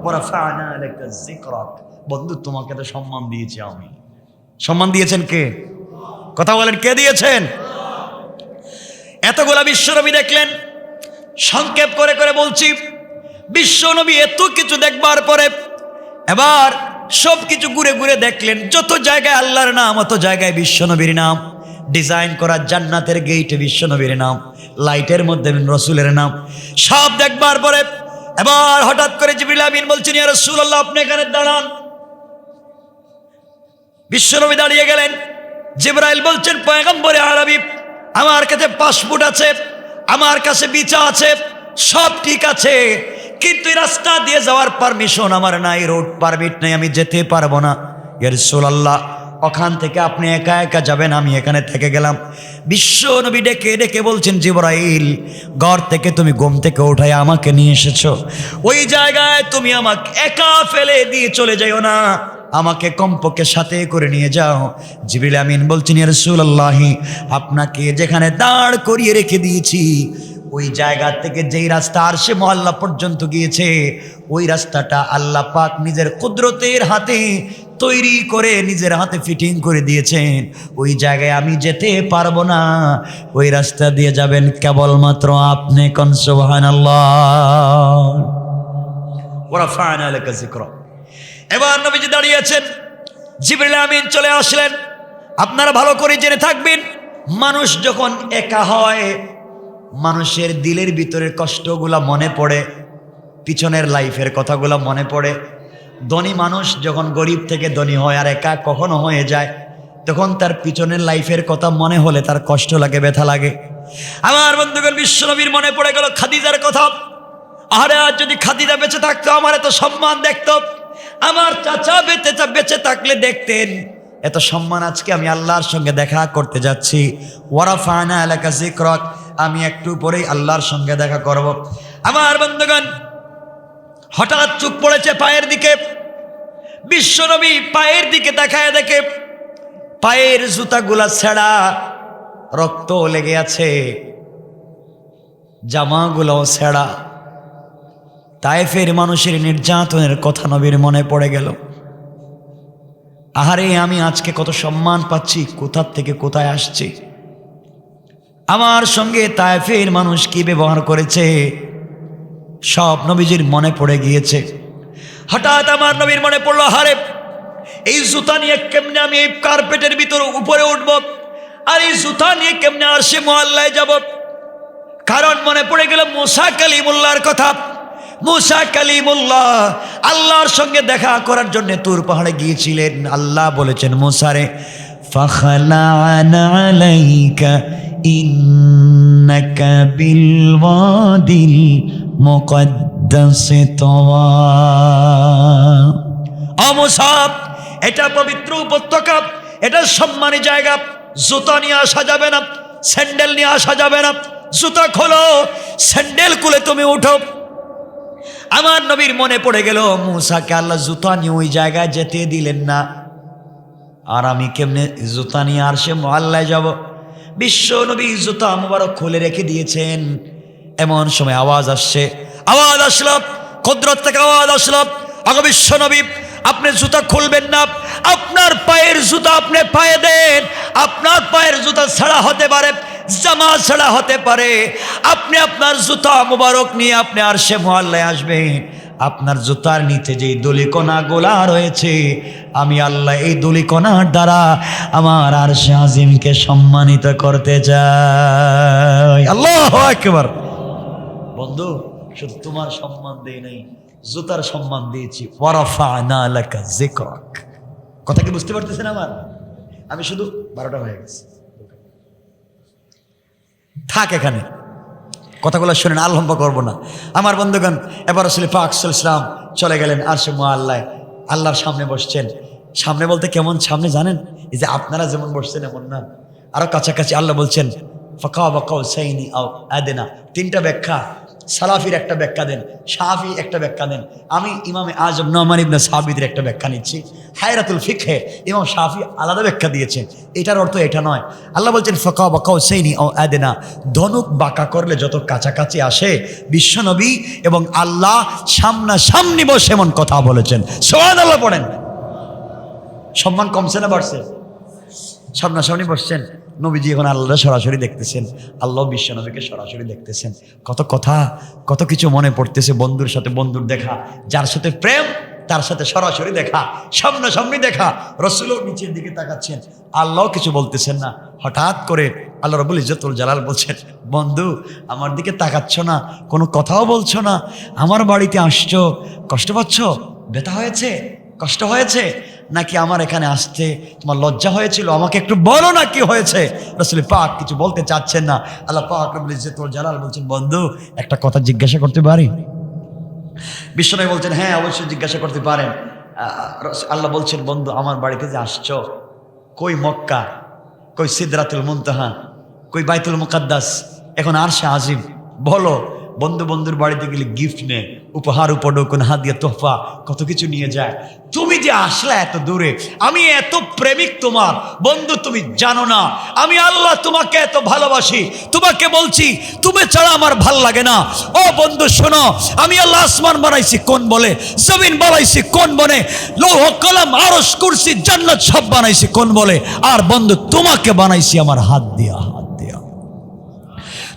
ওয়ারাফা'না লাকা যিকরাক। বন্ধু, তোমাকে তো সম্মান দিয়েছি আমি। সম্মান দিয়েছেন কে? কথা বলেন, কে দিয়েছেন? এতগুলা বিশ্বনবী দেখলেন। সংক্ষেপ করে করে বলছি, বিশ্বনবী এত কিছু দেখবার পরে এবার সব কিছু ঘুরে ঘুরে দেখলেন, যত জায়গায় আল্লাহর নাম, অত জায়গায় বিশ্বনবীর নাম, ডিজাইন করা জান্নাতের গেইটে বিশ্বনবীর নাম, লাইটের মধ্যে রাসূলের নাম, সব দেখবার পরে এবার হঠাৎ করে জিবরিল আমিন বলছেন, ইয়া রাসূলুল্লাহ আপনি এখানে দাঁড়ান। বিশ্বনবী দাঁড়িয়ে গেলেন। জিবরাইল বলছেন, পয়গম্বরে আরবি, আমার কাছে পাসপোর্ট আছে, আমার কাছে ভিসা আছে, সব ঠিক আছে, কিন্তু এই রাস্তা দিয়ে যাওয়ার পারমিশন আমার নাই, রোড পারমিট নেই, আমি যেতে পারবো না। ইয়া রাসূলুল্লাহ ওখান থেকে আপনি একা একা যাবেন, আমি এখানে থেকে গেলাম। বিশ্বনবী ডেকে ডেকে বলছেন, জিবরাইল ঘর থেকে তুমি ঘুম থেকে উঠাই আমাকে নিয়ে এসেছো, ওই জায়গায় তুমি আমাকে একা ফেলে দিয়ে চলে যাইও না, আমাকে কমপক্ষে সাথে করে নিয়ে যাও। জিবরিল আমিন বলছেন, ইয়া রাসূলুল্লাহ আপনাকে যেখানে দাঁড় করিয়ে রেখে দিয়েছি, ওই জায়গা থেকে যেই রাস্তা আরশে মুআল্লা পর্যন্ত গিয়েছে, ওই রাস্তাটা আল্লাহ পাক নিজের কুদরতের হাতে তৈরি করে নিজের হাতে ফিটিং করে দিয়েছেন। ওই জায়গায় আমি যেতে পারবো না, ওই রাস্তা দিয়ে যাবেন কেবলমাত্র আপনি। কোন সুবহানাল্লাহ। ওয়ারাফা'না লাকা যিকরাক। এবার নবীজি দাঁড়িয়েছেন, জিবরিল আমিন চলে আসলেন। আপনারা ভালো করে জেনে থাকবেন, মানুষ যখন একা হয়, মানুষের দিলের ভিতরের কষ্টগুলা মনে পড়ে, পিছনের লাইফের কথাগুলো মনে পড়ে। ধনী মানুষ যখন গরিব থেকে ধনী হয় আর একা কখনো হয়ে যায়, তখন তার পিছনের লাইফের কথা মনে হলে তার কষ্ট লাগে, ব্যথা লাগে। আমার বন্ধুগণ, বিশ্বনবীর মনে পড়ে গেল খাদিজার কথা। আরে আজ যদি খাদিজা বেঁচে থাকতো, আমার এত সম্মান দেখতো, আমার চাচা বেঁচে থাকলে দেখতেন এত সম্মান। আজকে আমি আল্লাহর সঙ্গে দেখা করতে যাচ্ছি, ওয়ারাফানা আলাকা যিকরাক, আমি একটু পরেই আল্লাহর সঙ্গে দেখা করব। আমার বন্ধুগণ, হঠাৎ চোখ পড়েছে পায়ের দিকে। বিশ্বনবী পায়ের দিকে তাকায় দেখে পায়ের জুতাগুলা ছেঁড়া, রক্ত লেগে আছে, জামাগুলোও ছেঁড়া। তায়েফের মানুষের নির্যাতনের কথা নবীর মনে পড়ে গেল। আহারে, আমি আজকে কত সম্মান পাচ্ছি, কোথা থেকে কোথায় আসছি। আমার সঙ্গে তায়েফের মানুষ কি ব্যবহার করেছে, সব নবীজির মনে পড়ে গিয়েছে। হঠাৎ আমার নবীর মনে পড়লো, আহারে এই জুতা নিয়ে কেমনে আমি এই কার্পেটের ভিতর উপরে উঠব, আর এই জুতা নিয়ে কেমনে আরশে মুআল্লায় যাব। কারণ মনে পড়ে গেল মুসা কালিমুল্লাহর কথা। মুসা কালিমুল্লাহ আল্লাহর সঙ্গে দেখা করার জন্য তুর পাহাড়ে গিয়েছিলেন। আল্লাহ বলেছেন মুসারে, ফাখলা'না আলাইকা ইন্নাকা বিল ওয়াদিল মুকদ্দাসে তাওয়া। ও মুসা, এটা পবিত্র উপত্যকা, এটা সম্মানী জায়গা, জুতা নিয়ে আসা যাবে না, স্যান্ডেল নিয়ে আসা যাবে না। জুতা খোলো, স্যান্ডেল খুলে তুমি উঠো। আমার নবীর মনে পড়ে গেল মুসাকে আল্লাহ জুতা নিয়ে ওই জায়গায় যেতে দিলেন না, আর আমি কেমনে জুতা নিয়ে আরশে মুআল্লায় যাব। বিশ্ব নবী জুতা মুবারক খুলে রেখে দিয়েছেন। এমন সময় আওয়াজ আসছে, আওয়াজ আসলো, কুদরত থেকে আওয়াজ আসলো, আগো বিশ্ব নবী আপনি জুতা খুলবেন না, আপনার পায়ের জুতা আপনি পায়ে দেন। আপনার পায়ের জুতা ছাড়া হতে পারে, জামা ছাড়া হতে পারে। আপনি আপনার জুতা মুবারক নিয়ে আপনি আরশে মুআল্লায় আসবেন। আপনার জুতার নিচে যে ধূলিকণা গোলা রয়েছে, আমি আল্লাহ এই ধূলিকণার দ্বারা আমার আরশে আজিমকে সম্মানিত করতে চাই। আল্লাহু আকবার। বন্ধু, শুধু তোমার সম্মান দেই নাই, জুতার সম্মান দিয়েছি। ওয়ারাফা'না লাকা যিকরাক। কথা কি বুঝতে পারতেছেন আমার? আমি শুধু 12টা হয়ে গেছে, থাক এখানে, কথাগুলো শুনেন, আর লম্বা করবো না। আমার বন্ধুগণ, এবার রাসূল পাক সাল্লাল্লাহু আলাইহি ওয়াসাল্লাম চলে গেলেন আরশে মুআল্লায়, আল্লাহর সামনে বসছেন। সামনে বলতে কেমন সামনে জানেন? এই যে আপনারা যেমন বসছেন এমন না, আরো কাছাকাছি। আল্লাহ বলছেন ফাকাবা কাউসাইনি আও আদনা। 3টা ব্যাখ্যা, সালাফির একটা ব্যাখ্যা দেন, শাফি একটা ব্যাখ্যা দেন, আমি ইমামে আজম নোমান ইবনে সাবিতের একটা ব্যাখ্যা নিচ্ছি। হায়রাতুল ফিকহে ইমাম শাফি আলাদা ব্যাখ্যা দিয়েছেন, এটার অর্থ এটা নয়। আল্লাহ বলছেন ফাকাবা কাউসাইনি আও আদনা, ধনুক বাঁকা করলে যত কাছাকাছি আসে, বিশ্বনবী এবং আল্লাহ সামনাসামনি বসে এমন কথা বলেছেন। সুবহানাল্লাহ পড়েন। সম্মান কমছে না বাড়ছে? সামনাসামনি বসছেন, নবীজি এখন আল্লাহ সরাসরি দেখতেছেন, আল্লাহ বিশ্বনবীকে সরাসরি দেখতেছেন। কত কথা, কত কিছু মনে পড়তেছে। বন্ধুর সাথে বন্ধুর দেখা, যার সাথে প্রেম তার সাথে সরাসরি দেখা, সামনাসামনি দেখা। রাসূলও নিচের দিকে তাকাচ্ছেন, আল্লাহ কিছু বলতেছেন না। হঠাৎ করে আল্লাহ রাব্বুল ইজ্জতুল জালাল বলছেন, বন্ধু আমার দিকে তাকাচ্ছ না, কোনো কথাও বলছো না, আমার বাড়িতে আসছো, কষ্ট পাচ্ছ, ব্যথা হয়েছে, কষ্ট হয়েছে নাকি আমার এখানে আসতে তোমার লজ্জা হয়েছিল? আমাকে একটু বলো না কি হয়েছে। রাসূল পাক কিছু বলতে চাচ্ছেন না। আল্লাহ পাক রব্বুল ইজ্জতুল জালাল বলছেন, বন্ধু একটা কথা জিজ্ঞাসা করতে পারি? বিশ্বনবী বলছেন, হ্যাঁ অবশ্যই জিজ্ঞাসা করতে পারেন। আল্লাহ বলছেন, বন্ধু আমার বাড়িতে যে আসছো, কই মক্কা, কই সিদরাতুল মুনতাহা, কই বাইতুল মুকাদ্দাস, এখন আরশে আজিম, বলো। বন্ধুর বাড়িতে গেলে গিফট নেয়, উপহার, উপঢৌকন, হাদিয়া, তোহফা, কত কিছু নিয়ে যায়। তুমি যে আসলে এত দূরে, আমি এত প্রেমিক তোমার, বন্ধু তুমি জানো না আমি আল্লাহ তোমাকে এত ভালোবাসি। তোমাকে বলছি, তুমি ছাড়া আমার ভাল লাগে না। ও বন্ধু শোনো, আমি আল্লাহ আসমান বানাইছি কোন বলে, জমিন বানাইছি কোন বলে, লৌহ কলম আরশ কুরসি জান্নাত সব বানাইছি কোন বলে, আর বন্ধু তোমাকে বানাইছি আমার হাত দিয়া, হাত দিয়া।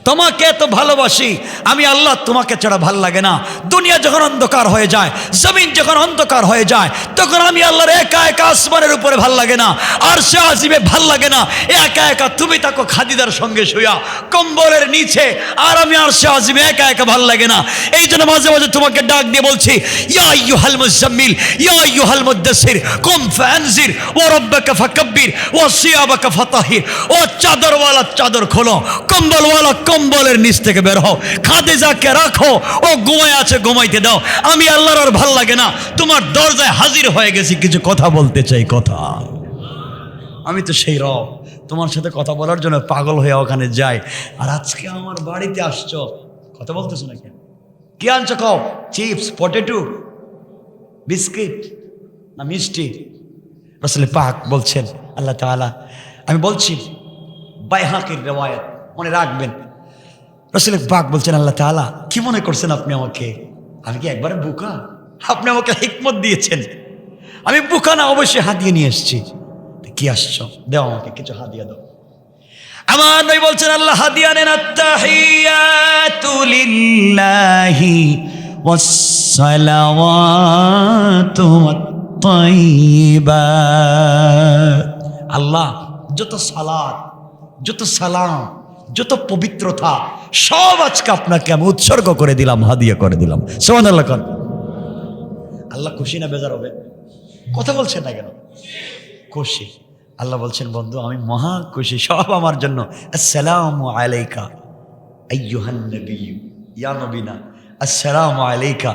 তোমাকে এত ভালোবাসি আমি আল্লাহ, তোমাকে ছাড়া ভাল লাগে না। দুনিয়া যখন অন্ধকার হয়ে যায়, জমিন যখন অন্ধকার হয়ে যায়, তখন আমি আল্লাহর একা একা আসমানের উপরে ভাল লাগে না, আরশে আজিমে ভাল লাগে না। একা একা তুমি থাকো খাদিজার সঙ্গে শুয়া কম্বলের নিচে, আর আমি আরশে আজিমে একা একা ভাল লাগে না। এই জন্য মাঝে মাঝে তোমাকে ডাক দিয়ে বলছি, ইয়া আইয়ুহাল মুজাম্মিল ইয়া আইয়ুহাল মুদ্দাসসির কুম ফানজির ওয়া রাব্বাকা ফাকাব্বির ওয়া সিয়াবাকা ফাতাহির। ও চাদরওয়ালা চাদর খোলো, কম্বলওয়ালা কম্বলের নিচ থেকে বের হও, খাদিজাকে রাখো, ও ঘুমায় আছে ঘুমাইতে দাও। আমি আল্লাহর আর ভাল লাগে না, তোমার দরজায় হাজির হয়ে গেছি, কিছু কথা বলতে চাই। কথা, আমি তো সেই রব, তোমার সাথে কথা বলার জন্য পাগল হয়ে ওখানে যাই। আর আজকে আমার বাড়িতে আসছো, কথা বলতেছো না কেন? কি আনছো কও? চিপস, পটেটো, বিস্কিট না মিষ্টি? রাসূল পাক বলছেন, আল্লাহ তাআলা, আমি বলছি বাইহাকির রিওয়ায়াত, মনে রাখবেন। রাসূল পাক বলছেন, আল্লাহ তাআলা কি মনে করছেন আপনি আমাকে? আমি কি একবারে বোকা? আপনি আমাকে হিকমত দিয়েছেন, আমি বোকা না, অবশ্যই হাদিয়া নিয়ে এসেছি। কি আসছো, দাও আমাকে কিছু হাদিয়া দাও। আমার নবী বলছেন, আল্লাহ হাদিয়া নেন, আত্তাহিয়াতু লিল্লাহি ওয়াসসালাওয়াতু ওয়াত-তাইয়্যিবাত। আল্লাহ যত সালাত, যত সালাম, যত পবিত্রতা সব আজকে আপনাকে আমি উৎসর্গ করে দিলাম, হাদিয়া করে দিলাম। সুবহানাল্লাহ। আল্লাহ খুশি না বেজার হবে? কথা বলছেন না কেন? খুশি। আল্লাহ বলছেন, বন্ধু আমি মহা খুশি, সব আমার জন্য। আসসালামু আলাইকা আইয়ুহান নবিয়্যু, ইয়া নবী না, আসসালামু আলাইকা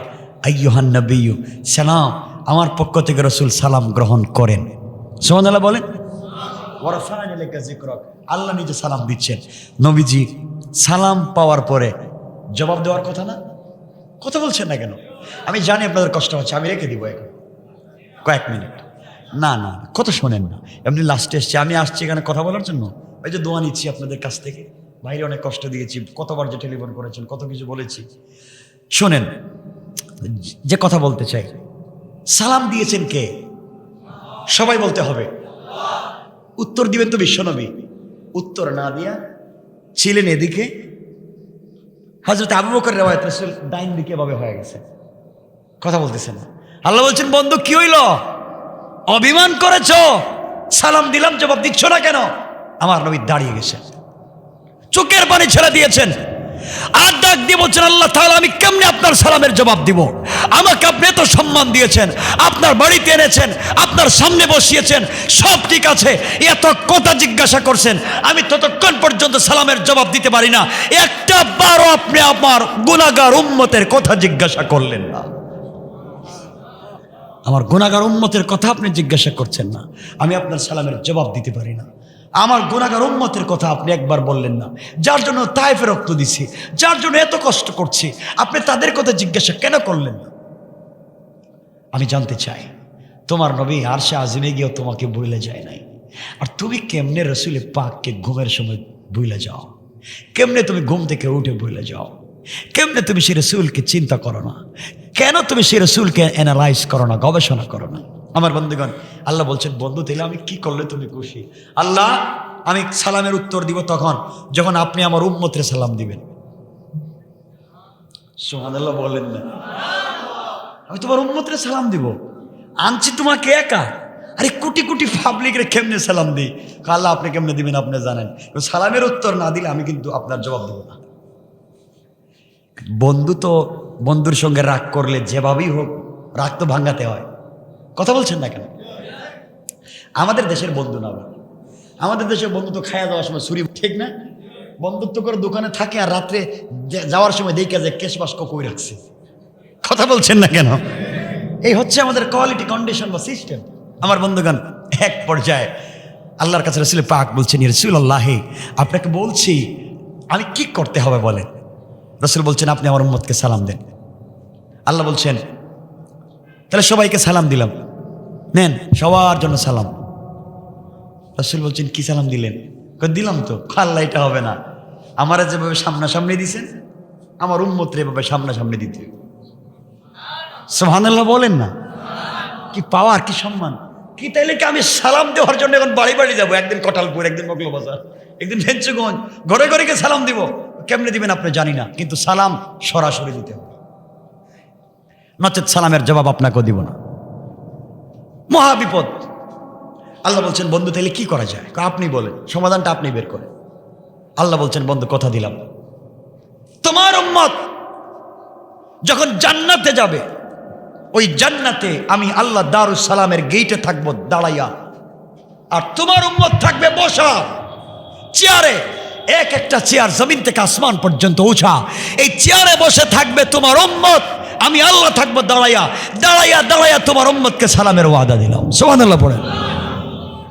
আইয়ুহান নবিয়্যু, সালাম আমার পক্ষ থেকে রাসূল সালাম গ্রহণ করেন। সুবহানাল্লাহ বলেন। ওয়া রাফা'না লাকা যিকরাক, আল্লাহ নিজে সালাম দিচ্ছেন। নবীজি সালাম পাওয়ার পরে জবাব দেওয়ার কথা না? কথা বলছেন না কেন? আমি জানি আপনাদের কষ্ট হচ্ছে, আমি রেখে দিব এখন কয়েক মিনিট। না না, কথা শোনেন না, এমনি লাস্টে এসছি, আমি আসছি এখানে কথা বলার জন্য। ওই যে দোয়া নিচ্ছি আপনাদের কাছ থেকে, বাইরে অনেক কষ্ট দিয়েছি, কতবার যে টেলিফোন করেছেন, কত কিছু বলেছি। শোনেন, যে কথা বলতে চাই, সালাম দিয়েছেন কে? সবাই বলতে হবে। উত্তর দিবেন তো বিশ্বনবী। উত্তর না দিয়া ছিলেন এদিকে, হযরত আবু বকর রিওয়ায়াত, রাসূল ডাইন দিকে এভাবে হয়ে গেছে, কথা বলতেছেন না। আল্লাহ বলছেন, বন্ধু কি হইল? অভিমান করেছো, সালাম দিলাম জবাব দিচ্ছ না কেন? আমার নবী দাঁড়িয়ে গেছে, চোখের পানি ছেড়ে দিয়েছেন, আর ডাক দিয়ে বলছেন, আল্লাহ তাআলা আমি কেমনে আপনার সালামের জবাব দিব? আমাকে আপনি এত সম্মান দিয়েছেন, আপনার বাড়িতে এনেছেন, আপনার সামনে বসিয়েছেন, সব ঠিক আছে, এত কথা জিজ্ঞাসা করছেন, আমি ততক্ষণ পর্যন্ত সালামের জবাব দিতে পারি না, একটা বারও আপনি আমার গুনাহগার উম্মতের কথা জিজ্ঞাসা করলেন না। আমার গুনাহগার উম্মতের কথা আপনি জিজ্ঞাসা করছেন না, আমি আপনার সালামের জবাব দিতে পারি না। আমার গুনাহগার উম্মতের কথা আপনি একবার বললেন না, যার জন্য তায়েফে রক্ত দিছি, যার জন্য এত কষ্ট করছি, আপনি তাদের কথা জিজ্ঞাসা কেন করলেন না? আমি জানতে চাই, তোমার নবী আরশে আজিমে গিয়েও তোমাকে ভুলে যায় নাই, আর তুমি কেমনে রাসূল পাককে ঘুমের সময় ভুলে যাও? কেমনে তুমি ঘুম থেকে উঠে ভুলে যাও? কেমনে তুমি সেই রাসূলকে চিন্তা করো না? কেন তুমি সেই রাসূলকে অ্যানালাইজ করো না, গবেষণা করো না? আমার বন্ধুগণ, আল্লাহ বলছেন, বন্ধু তাহলে আমি কি করলে তুমি খুশি? আল্লাহ আমি সালামের উত্তর দিব তখন যখন আপনি আমার উম্মতের সালাম দিবেন। সুবহানাল্লাহ বলেন না? আমি তোমার উম্মতের সালাম দিব, আনছি তোমাকে একা, আরে কোটি কোটি পাবলিকের কেমনে সালাম দিই? আল্লাহ আপনি কেমনে দিবেন আপনি জানেন, সালামের উত্তর না দিলে আমি কিন্তু আপনার জবাব দেব না। বন্ধু তো বন্ধুর সঙ্গে রাগ করলে যেভাবেই হোক রাগ তো ভাঙাতে হয়, কথা বলছেন না কেন? আমাদের দেশের বন্ধু না, আমাদের দেশের বন্ধু তো খায়া যাওয়ার সময় ছুরি, ঠিক না? বন্ধুত্ব করে দোকানে থাকে আর রাত্রে যাওয়ার সময় দেখে যে কেশ বাস্ক কই রাখছে, কথা বলছেন না কেন? এই হচ্ছে আমাদের কোয়ালিটি কন্ডিশন বা সিস্টেম। আমার বন্ধুগণ, এক পর্যায়ে আল্লাহর কাছে রাসূল পাক বলছেন, ইয়া রাসূলুল্লাহ আপনাকে বলছি আমি কি করতে হবে বলেন? রাসূল বলছেন, আপনি আমার উম্মতকে সালাম দেন। আল্লাহ বলছেন, তাহলে সবাইকে সালাম দিলাম, নেন সবার জন্য সালাম। রাসূল বলছেন, কি সালাম দিলেন? দিলাম তো। আল্লাহ এটা হবে না, আমারা যেভাবে সামনাসামনি দিছেন আমার উম্মতরে এভাবে সামনাসামনি দিতে। সুবহানাল্লাহ বলেন না? কি পাওয়ার, কি সম্মান, কি! তাইলে কি আমি সালাম দেওয়ার জন্য এখন বাড়ি বাড়ি যাবো? একদিন কটালপুর, একদিন মগলবাজার, একদিন ভেঞ্চগঞ্জ, ঘরে ঘরে গিয়ে সালাম দিব? কেমনে দিবেন আপনি জানি না, কিন্তু সালাম সরাসরি দিতে হবে, নচেত সালামের জবাব আপনাকেও দিব না। মহা বিপদ। আল্লাহ বলছেন বন্ধু তাইলে কি করা যায়? আপনি বলেন, সমাধানটা আপনি বের করেন। আল্লাহ বলছেন বন্ধু কথা দিলাম, তোমার উম্মত যখন জান্নাতে যাবে, ওই জান্নাতে আমি আল্লাহ দারুস সালামের গেইটে থাকবো দাঁড়াইয়া, আর তোমার উম্মত থাকবে বসা চেয়ারে। এক একটা চেয়ার জমিন থেকে আসমান পর্যন্ত উঁচা, এই চেয়ারে বসে থাকবে তোমার উম্মত, আমি আল্লাহ থাকবো দাঁড়াইয়া। দাঁড়াইয়া দাঁড়াইয়া তোমার উম্মতকে সালামের ওয়াদা দিলাম। সুবহানাল্লাহ পড়েন।